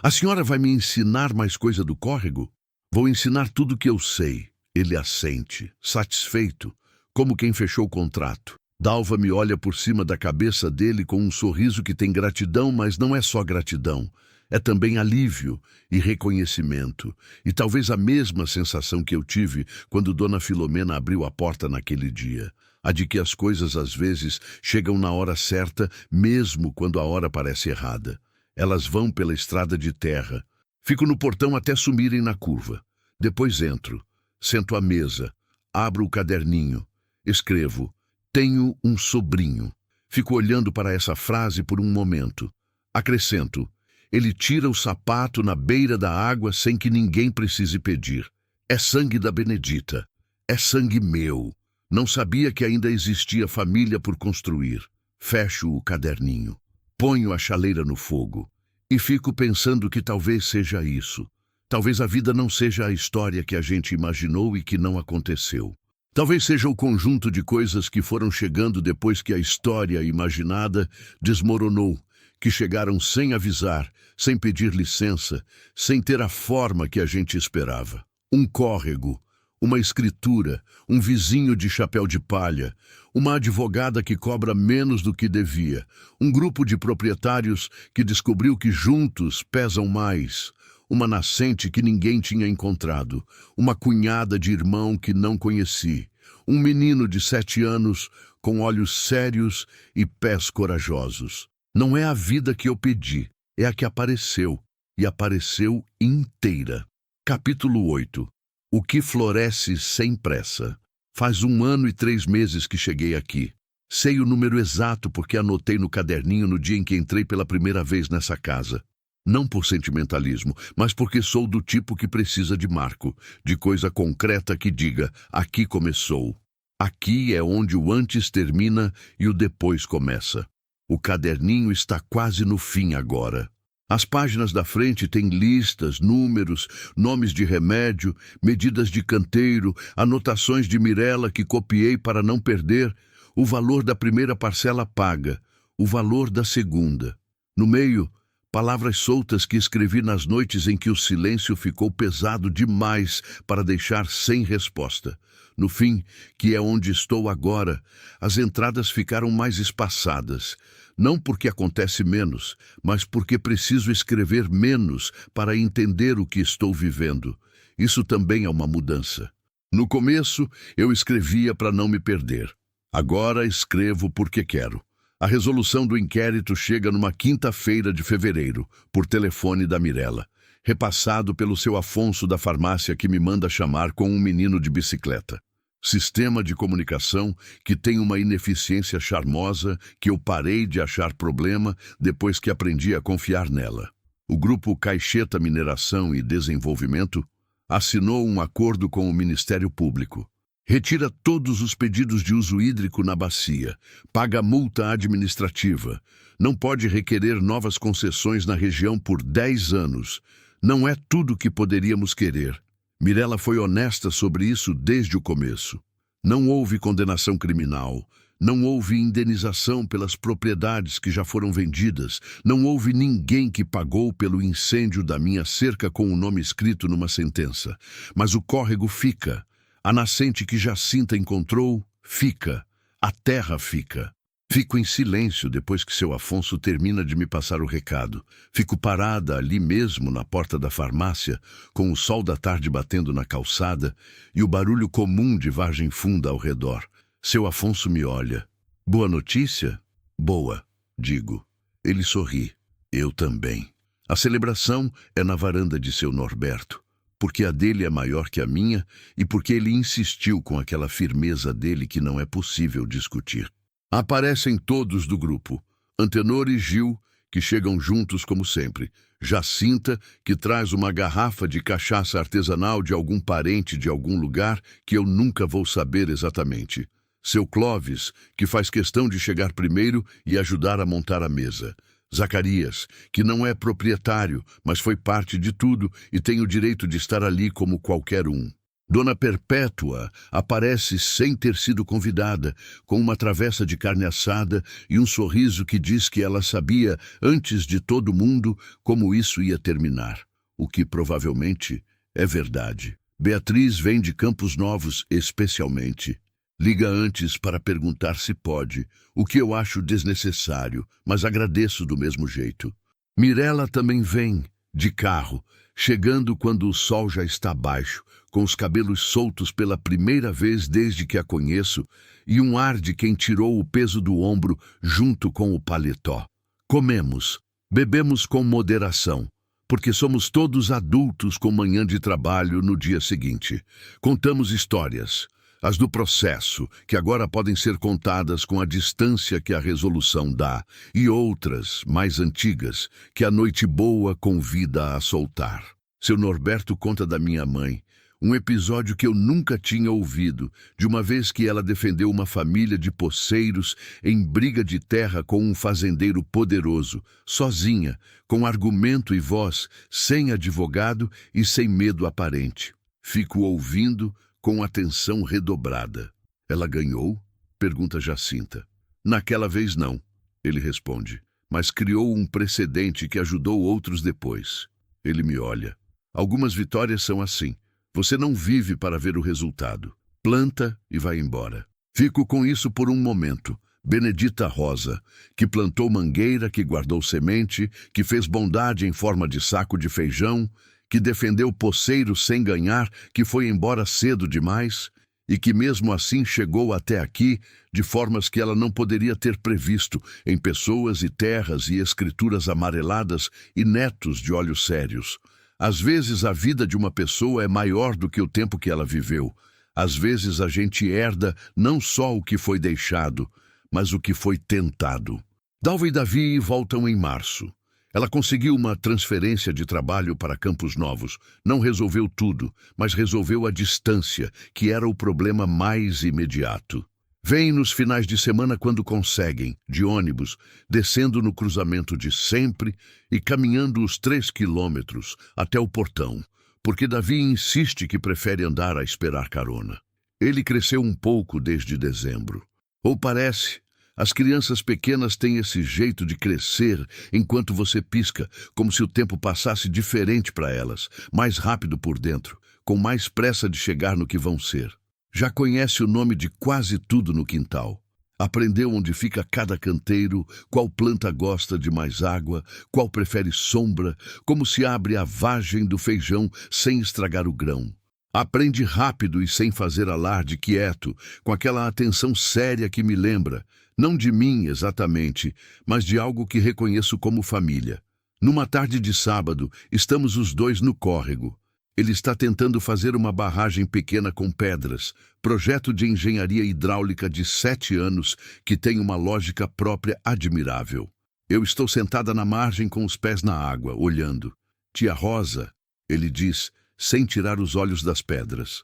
A senhora vai me ensinar mais coisa do córrego? Vou ensinar tudo o que eu sei. Ele assente, satisfeito, como quem fechou o contrato. Dalva me olha por cima da cabeça dele com um sorriso que tem gratidão, mas não é só gratidão. É também alívio e reconhecimento, e talvez a mesma sensação que eu tive quando Dona Filomena abriu a porta naquele dia. A de que as coisas às vezes chegam na hora certa, mesmo quando a hora parece errada. Elas vão pela estrada de terra. Fico no portão até sumirem na curva. Depois entro, sento à mesa, abro o caderninho, escrevo: tenho um sobrinho. Fico olhando para essa frase por um momento. Acrescento: ele tira o sapato na beira da água sem que ninguém precise pedir. É sangue da Benedita. É sangue meu. Não sabia que ainda existia família por construir. Fecho o caderninho. Ponho a chaleira no fogo. E fico pensando que talvez seja isso. Talvez a vida não seja a história que a gente imaginou e que não aconteceu. Talvez seja o conjunto de coisas que foram chegando depois que a história imaginada desmoronou, que chegaram sem avisar, sem pedir licença, sem ter a forma que a gente esperava. Um córrego, uma escritura, um vizinho de chapéu de palha, uma advogada que cobra menos do que devia, um grupo de proprietários que descobriu que juntos pesam mais, uma nascente que ninguém tinha encontrado, uma cunhada de irmão que não conheci, um menino de 7 anos com olhos sérios e pés corajosos. Não é a vida que eu pedi, é a que apareceu, e apareceu inteira. Capítulo 8. O que floresce sem pressa. Faz 1 ano e 3 meses que cheguei aqui. Sei o número exato porque anotei no caderninho no dia em que entrei pela primeira vez nessa casa. Não por sentimentalismo, mas porque sou do tipo que precisa de marco, de coisa concreta que diga: aqui começou. Aqui é onde o antes termina e o depois começa. O caderninho está quase no fim agora. As páginas da frente têm listas, números, nomes de remédio, medidas de canteiro, anotações de Mirela que copiei para não perder, o valor da primeira parcela paga, o valor da segunda. No meio, palavras soltas que escrevi nas noites em que o silêncio ficou pesado demais para deixar sem resposta. No fim, que é onde estou agora, as entradas ficaram mais espaçadas. Não porque acontece menos, mas porque preciso escrever menos para entender o que estou vivendo. Isso também é uma mudança. No começo, eu escrevia para não me perder. Agora escrevo porque quero. A resolução do inquérito chega numa quinta-feira de fevereiro, por telefone da Mirela. repassado pelo seu Afonso da farmácia que me manda chamar com um menino de bicicleta. Sistema de comunicação que tem uma ineficiência charmosa que eu parei de achar problema depois que aprendi a confiar nela. O grupo Caixeta Mineração e Desenvolvimento assinou um acordo com o Ministério Público. Retira todos os pedidos de uso hídrico na bacia, paga multa administrativa, não pode requerer novas concessões na região por 10 anos. Não é tudo o que poderíamos querer. Mirella foi honesta sobre isso desde o começo. Não houve condenação criminal, não houve indenização pelas propriedades que já foram vendidas, não houve ninguém que pagou pelo incêndio da minha cerca com o nome escrito numa sentença. Mas o córrego fica. A nascente que Jacinta encontrou, fica. A terra fica. Fico em silêncio depois que seu Afonso termina de me passar o recado. Fico parada ali mesmo na porta da farmácia, com o sol da tarde batendo na calçada e o barulho comum de vargem funda ao redor. Seu Afonso me olha. Boa notícia? Boa, digo. Ele sorri. Eu também. A celebração é na varanda de seu Norberto, porque a dele é maior que a minha e porque ele insistiu com aquela firmeza dele que não é possível discutir. Aparecem todos do grupo. Antenor e Gil, que chegam juntos como sempre. Jacinta, que traz uma garrafa de cachaça artesanal de algum parente de algum lugar que eu nunca vou saber exatamente. Seu Clóvis, que faz questão de chegar primeiro e ajudar a montar a mesa. Zacarias, que não é proprietário, mas foi parte de tudo e tem o direito de estar ali como qualquer um. Dona Perpétua aparece sem ter sido convidada, com uma travessa de carne assada e um sorriso que diz que ela sabia, antes de todo mundo, como isso ia terminar, o que provavelmente é verdade. Beatriz vem de Campos Novos especialmente. Liga antes para perguntar se pode, o que eu acho desnecessário, mas agradeço do mesmo jeito. Mirella também vem, de carro, chegando quando o sol já está baixo, com os cabelos soltos pela primeira vez desde que a conheço e um ar de quem tirou o peso do ombro junto com o paletó. Comemos, bebemos com moderação, porque somos todos adultos com manhã de trabalho no dia seguinte. Contamos histórias, as do processo, que agora podem ser contadas com a distância que a resolução dá, e outras, mais antigas, que a noite boa convida a soltar. Seu Norberto conta da minha mãe, um episódio que eu nunca tinha ouvido, de uma vez que ela defendeu uma família de poceiros em briga de terra com um fazendeiro poderoso, sozinha, com argumento e voz, sem advogado e sem medo aparente. Fico ouvindo com atenção redobrada. Ela ganhou? Pergunta Jacinta. Naquela vez não, ele responde, mas criou um precedente que ajudou outros depois. Ele me olha. Algumas vitórias são assim. Você não vive para ver o resultado. Planta e vai embora. Fico com isso por um momento. Benedita Rosa, que plantou mangueira, que guardou semente, que fez bondade em forma de saco de feijão, que defendeu poceiro sem ganhar, que foi embora cedo demais e que mesmo assim chegou até aqui de formas que ela não poderia ter previsto, em pessoas e terras e escrituras amareladas e netos de olhos sérios. Às vezes a vida de uma pessoa é maior do que o tempo que ela viveu. Às vezes a gente herda não só o que foi deixado, mas o que foi tentado. Dalva e Davi voltam em março. Ela conseguiu uma transferência de trabalho para Campos Novos. Não resolveu tudo, mas resolveu a distância, que era o problema mais imediato. Vêm nos finais de semana quando conseguem, de ônibus, descendo no cruzamento de sempre e caminhando os 3 quilômetros até o portão, porque Davi insiste que prefere andar a esperar carona. Ele cresceu um pouco desde dezembro. Ou parece, as crianças pequenas têm esse jeito de crescer enquanto você pisca, como se o tempo passasse diferente para elas, mais rápido por dentro, com mais pressa de chegar no que vão ser. Já conhece o nome de quase tudo no quintal. Aprendeu onde fica cada canteiro, qual planta gosta de mais água, qual prefere sombra, como se abre a vagem do feijão sem estragar o grão. Aprende rápido e sem fazer alarde, quieto, com aquela atenção séria que me lembra, não de mim exatamente, mas de algo que reconheço como família. Numa tarde de sábado, estamos os dois no córrego. Ele está tentando fazer uma barragem pequena com pedras, projeto de engenharia hidráulica de 7 anos que tem uma lógica própria admirável. Eu estou sentada na margem com os pés na água, olhando. Tia Rosa, ele diz, sem tirar os olhos das pedras.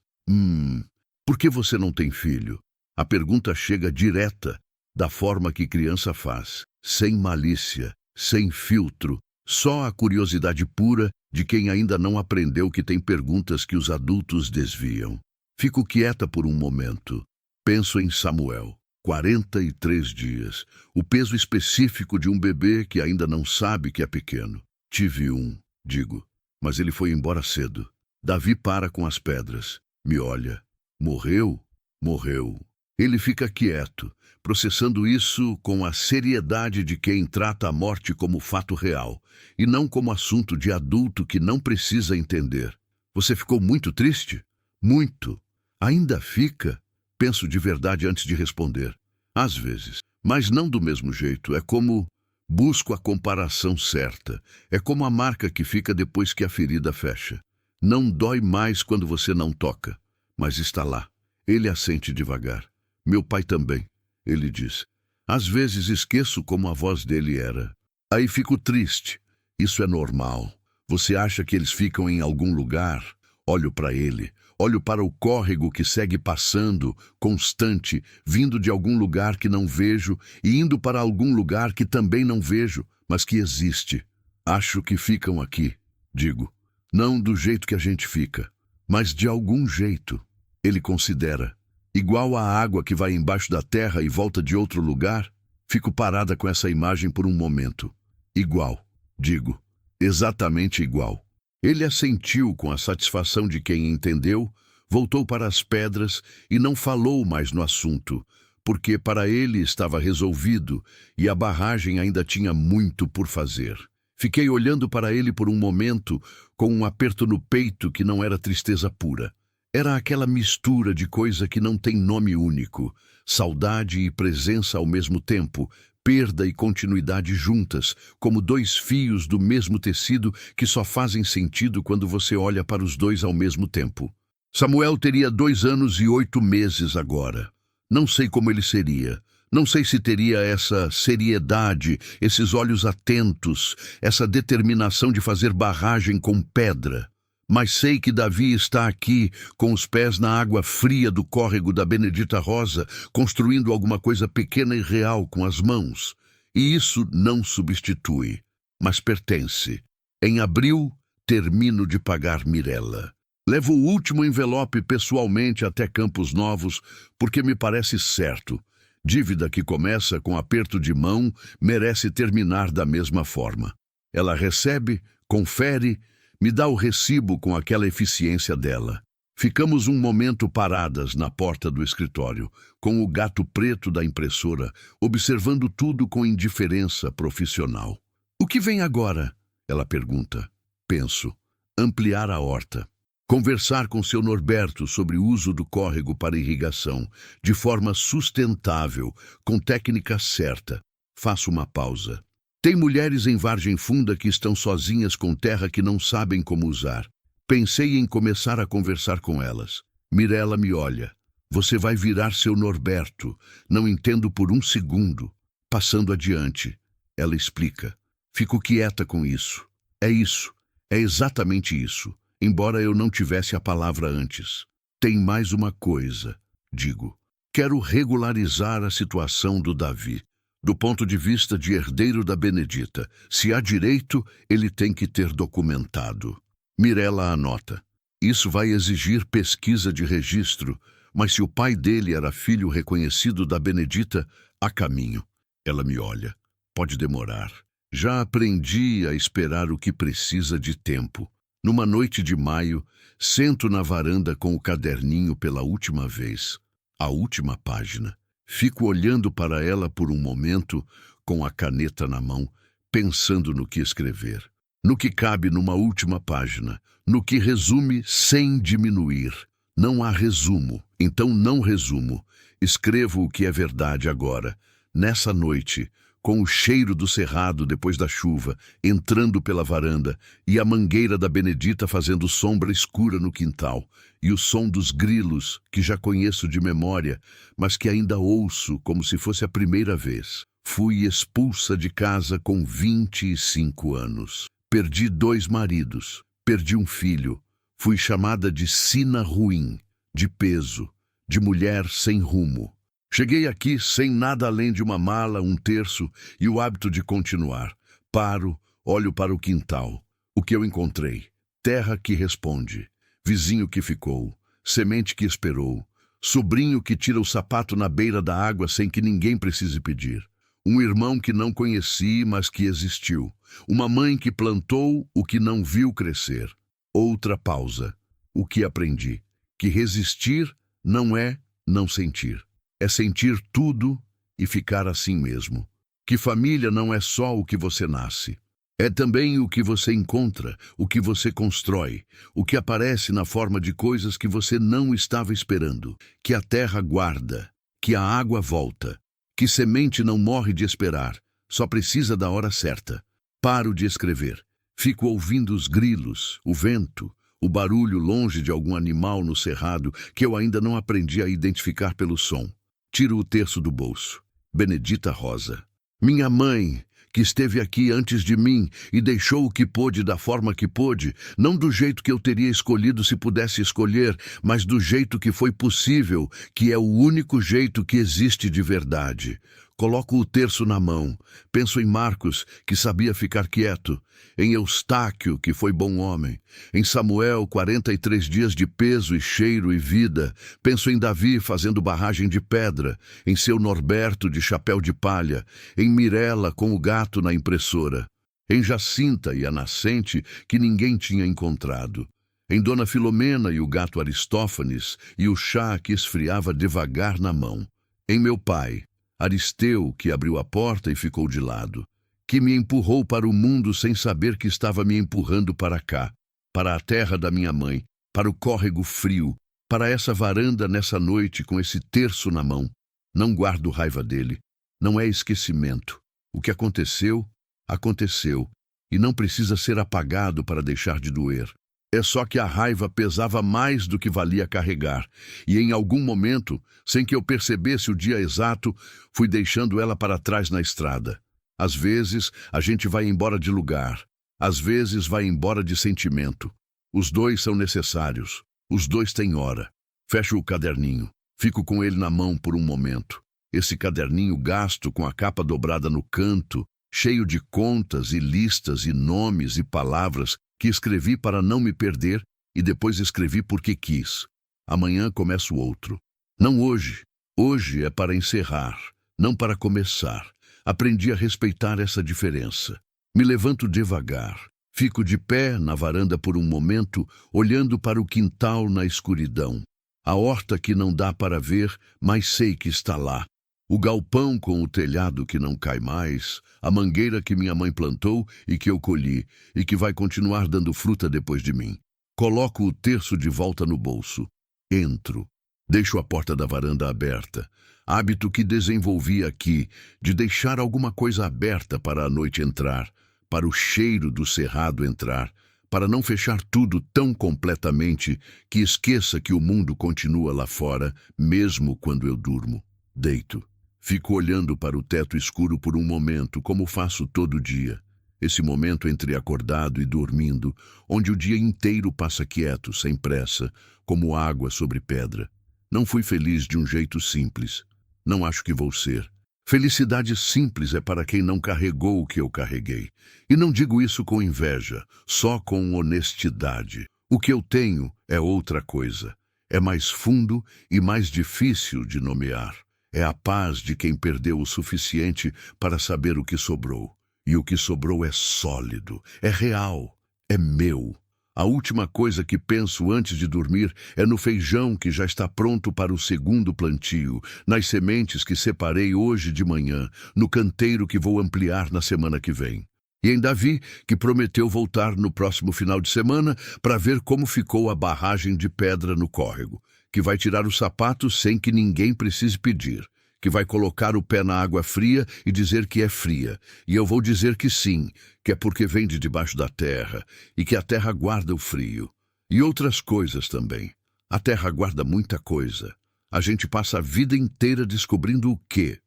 Por que você não tem filho? A pergunta chega direta, da forma que criança faz, sem malícia, sem filtro, só a curiosidade pura de quem ainda não aprendeu que tem perguntas que os adultos desviam. Fico quieta por um momento. Penso em Samuel. 43 dias. O peso específico de um bebê que ainda não sabe que é pequeno. Tive um, digo, mas ele foi embora cedo. Davi para com as pedras. Me olha. Morreu? Morreu. Ele fica quieto, processando isso com a seriedade de quem trata a morte como fato real, e não como assunto de adulto que não precisa entender. Você ficou muito triste? Muito. Ainda fica? Penso de verdade antes de responder. Às vezes. Mas não do mesmo jeito. É como... Busco a comparação certa. É como a marca que fica depois que a ferida fecha. Não dói mais quando você não toca, mas está lá. Ele assente devagar. Meu pai também, ele diz. Às vezes esqueço como a voz dele era. Aí fico triste. Isso é normal. Você acha que eles ficam em algum lugar? Olho para ele. Olho para o córrego que segue passando, constante, vindo de algum lugar que não vejo e indo para algum lugar que também não vejo, mas que existe. Acho que ficam aqui, digo. Não do jeito que a gente fica, mas de algum jeito. Ele considera. Igual a água que vai embaixo da terra e volta de outro lugar, fico parada com essa imagem por um momento. Igual, digo. Exatamente igual. Ele assentiu com a satisfação de quem entendeu, voltou para as pedras e não falou mais no assunto, porque para ele estava resolvido e a barragem ainda tinha muito por fazer. Fiquei olhando para ele por um momento, com um aperto no peito que não era tristeza pura. Era aquela mistura de coisa que não tem nome único, saudade e presença ao mesmo tempo, perda e continuidade juntas, como dois fios do mesmo tecido que só fazem sentido quando você olha para os dois ao mesmo tempo. Samuel teria 2 anos e 8 meses agora. Não sei como ele seria. Não sei se teria essa seriedade, esses olhos atentos, essa determinação de fazer barragem com pedra. Mas sei que Davi está aqui, com os pés na água fria do córrego da Benedita Rosa, construindo alguma coisa pequena e real com as mãos. E isso não substitui, mas pertence. Em abril, termino de pagar Mirella. Levo o último envelope pessoalmente até Campos Novos, porque me parece certo. Dívida que começa com aperto de mão merece terminar da mesma forma. Ela recebe, confere, me dá o recibo com aquela eficiência dela. Ficamos um momento paradas na porta do escritório, com o gato preto da impressora, observando tudo com indiferença profissional. O que vem agora? Ela pergunta. Penso. Ampliar a horta. Conversar com seu Norberto sobre o uso do córrego para irrigação, de forma sustentável, com técnica certa. Faço uma pausa. Tem mulheres em Vargem Funda que estão sozinhas com terra que não sabem como usar. Pensei em começar a conversar com elas. Mirella me olha. Você vai virar seu Norberto. Não entendo por um segundo. Passando adiante. Ela explica. Fico quieta com isso. É isso. É exatamente isso. Embora eu não tivesse a palavra antes. Tem mais uma coisa, digo. Quero regularizar a situação do Davi. Do ponto de vista de herdeiro da Benedita, se há direito, ele tem que ter documentado. Mirella anota. Isso vai exigir pesquisa de registro, mas se o pai dele era filho reconhecido da Benedita, há caminho. Ela me olha. Pode demorar. Já aprendi a esperar o que precisa de tempo. Numa noite de maio, sento na varanda com o caderninho pela última vez. A última página. Fico olhando para ela por um momento, com a caneta na mão, pensando no que escrever. No que cabe numa última página. No que resume sem diminuir. Não há resumo, então não resumo. Escrevo o que é verdade agora, nessa noite, com o cheiro do cerrado depois da chuva, entrando pela varanda, e a mangueira da Benedita fazendo sombra escura no quintal, e o som dos grilos, que já conheço de memória, mas que ainda ouço como se fosse a primeira vez. Fui expulsa de casa com 25 anos. Perdi 2 maridos, perdi um filho. Fui chamada de sina ruim, de peso, de mulher sem rumo. Cheguei aqui sem nada além de uma mala, um terço e o hábito de continuar. Paro, olho para o quintal. O que eu encontrei? Terra que responde, vizinho que ficou, semente que esperou, sobrinho que tira o sapato na beira da água sem que ninguém precise pedir. Um irmão que não conheci, mas que existiu. Uma mãe que plantou o que não viu crescer. Outra pausa. O que aprendi? Que resistir não é não sentir. É sentir tudo e ficar assim mesmo. Que família não é só o que você nasce. É também o que você encontra, o que você constrói, o que aparece na forma de coisas que você não estava esperando. Que a terra guarda, que a água volta, que semente não morre de esperar, só precisa da hora certa. Paro de escrever. Fico ouvindo os grilos, o vento, o barulho longe de algum animal no cerrado que eu ainda não aprendi a identificar pelo som. Tiro o terço do bolso. Benedita Rosa. Minha mãe, que esteve aqui antes de mim e deixou o que pôde da forma que pôde, não do jeito que eu teria escolhido se pudesse escolher, mas do jeito que foi possível, que é o único jeito que existe de verdade. Coloco o terço na mão. Penso em Marcos, que sabia ficar quieto. Em Eustáquio, que foi bom homem. Em Samuel, 43 dias de peso e cheiro e vida. Penso em Davi fazendo barragem de pedra. Em seu Norberto de chapéu de palha. Em Mirela com o gato na impressora. Em Jacinta e a nascente, que ninguém tinha encontrado. Em Dona Filomena e o gato Aristófanes e o chá que esfriava devagar na mão. Em meu pai, Aristeu, que abriu a porta e ficou de lado, que me empurrou para o mundo sem saber que estava me empurrando para cá, para a terra da minha mãe, para o córrego frio, para essa varanda nessa noite com esse terço na mão. Não guardo raiva dele, não é esquecimento. O que aconteceu, aconteceu, e não precisa ser apagado para deixar de doer. É só que a raiva pesava mais do que valia carregar, e em algum momento, sem que eu percebesse o dia exato, fui deixando ela para trás na estrada. Às vezes, a gente vai embora de lugar, às vezes vai embora de sentimento. Os dois são necessários, os dois têm hora. Fecho o caderninho, fico com ele na mão por um momento. Esse caderninho gasto com a capa dobrada no canto, cheio de contas e listas e nomes e palavras que escrevi para não me perder e depois escrevi porque quis. Amanhã começo outro. Não hoje. Hoje é para encerrar, não para começar. Aprendi a respeitar essa diferença. Me levanto devagar. Fico de pé na varanda por um momento, olhando para o quintal na escuridão. A horta que não dá para ver, mas sei que está lá. O galpão com o telhado que não cai mais, a mangueira que minha mãe plantou e que eu colhi, e que vai continuar dando fruta depois de mim. Coloco o terço de volta no bolso. Entro. Deixo a porta da varanda aberta. Hábito que desenvolvi aqui, de deixar alguma coisa aberta para a noite entrar, para o cheiro do cerrado entrar, para não fechar tudo tão completamente que esqueça que o mundo continua lá fora, mesmo quando eu durmo. Deito. Fico olhando para o teto escuro por um momento, como faço todo dia. Esse momento entre acordado e dormindo, onde o dia inteiro passa quieto, sem pressa, como água sobre pedra. Não fui feliz de um jeito simples. Não acho que vou ser. Felicidade simples é para quem não carregou o que eu carreguei. E não digo isso com inveja, só com honestidade. O que eu tenho é outra coisa. É mais fundo e mais difícil de nomear. É a paz de quem perdeu o suficiente para saber o que sobrou. E o que sobrou é sólido, é real, é meu. A última coisa que penso antes de dormir é no feijão que já está pronto para o segundo plantio, nas sementes que separei hoje de manhã, no canteiro que vou ampliar na semana que vem. E em Davi, que prometeu voltar no próximo final de semana para ver como ficou a barragem de pedra no córrego, que vai tirar os sapatos sem que ninguém precise pedir, que vai colocar o pé na água fria e dizer que é fria. E eu vou dizer que sim, que é porque vem de debaixo da terra e que a terra guarda o frio. E outras coisas também. A terra guarda muita coisa. A gente passa a vida inteira descobrindo o quê?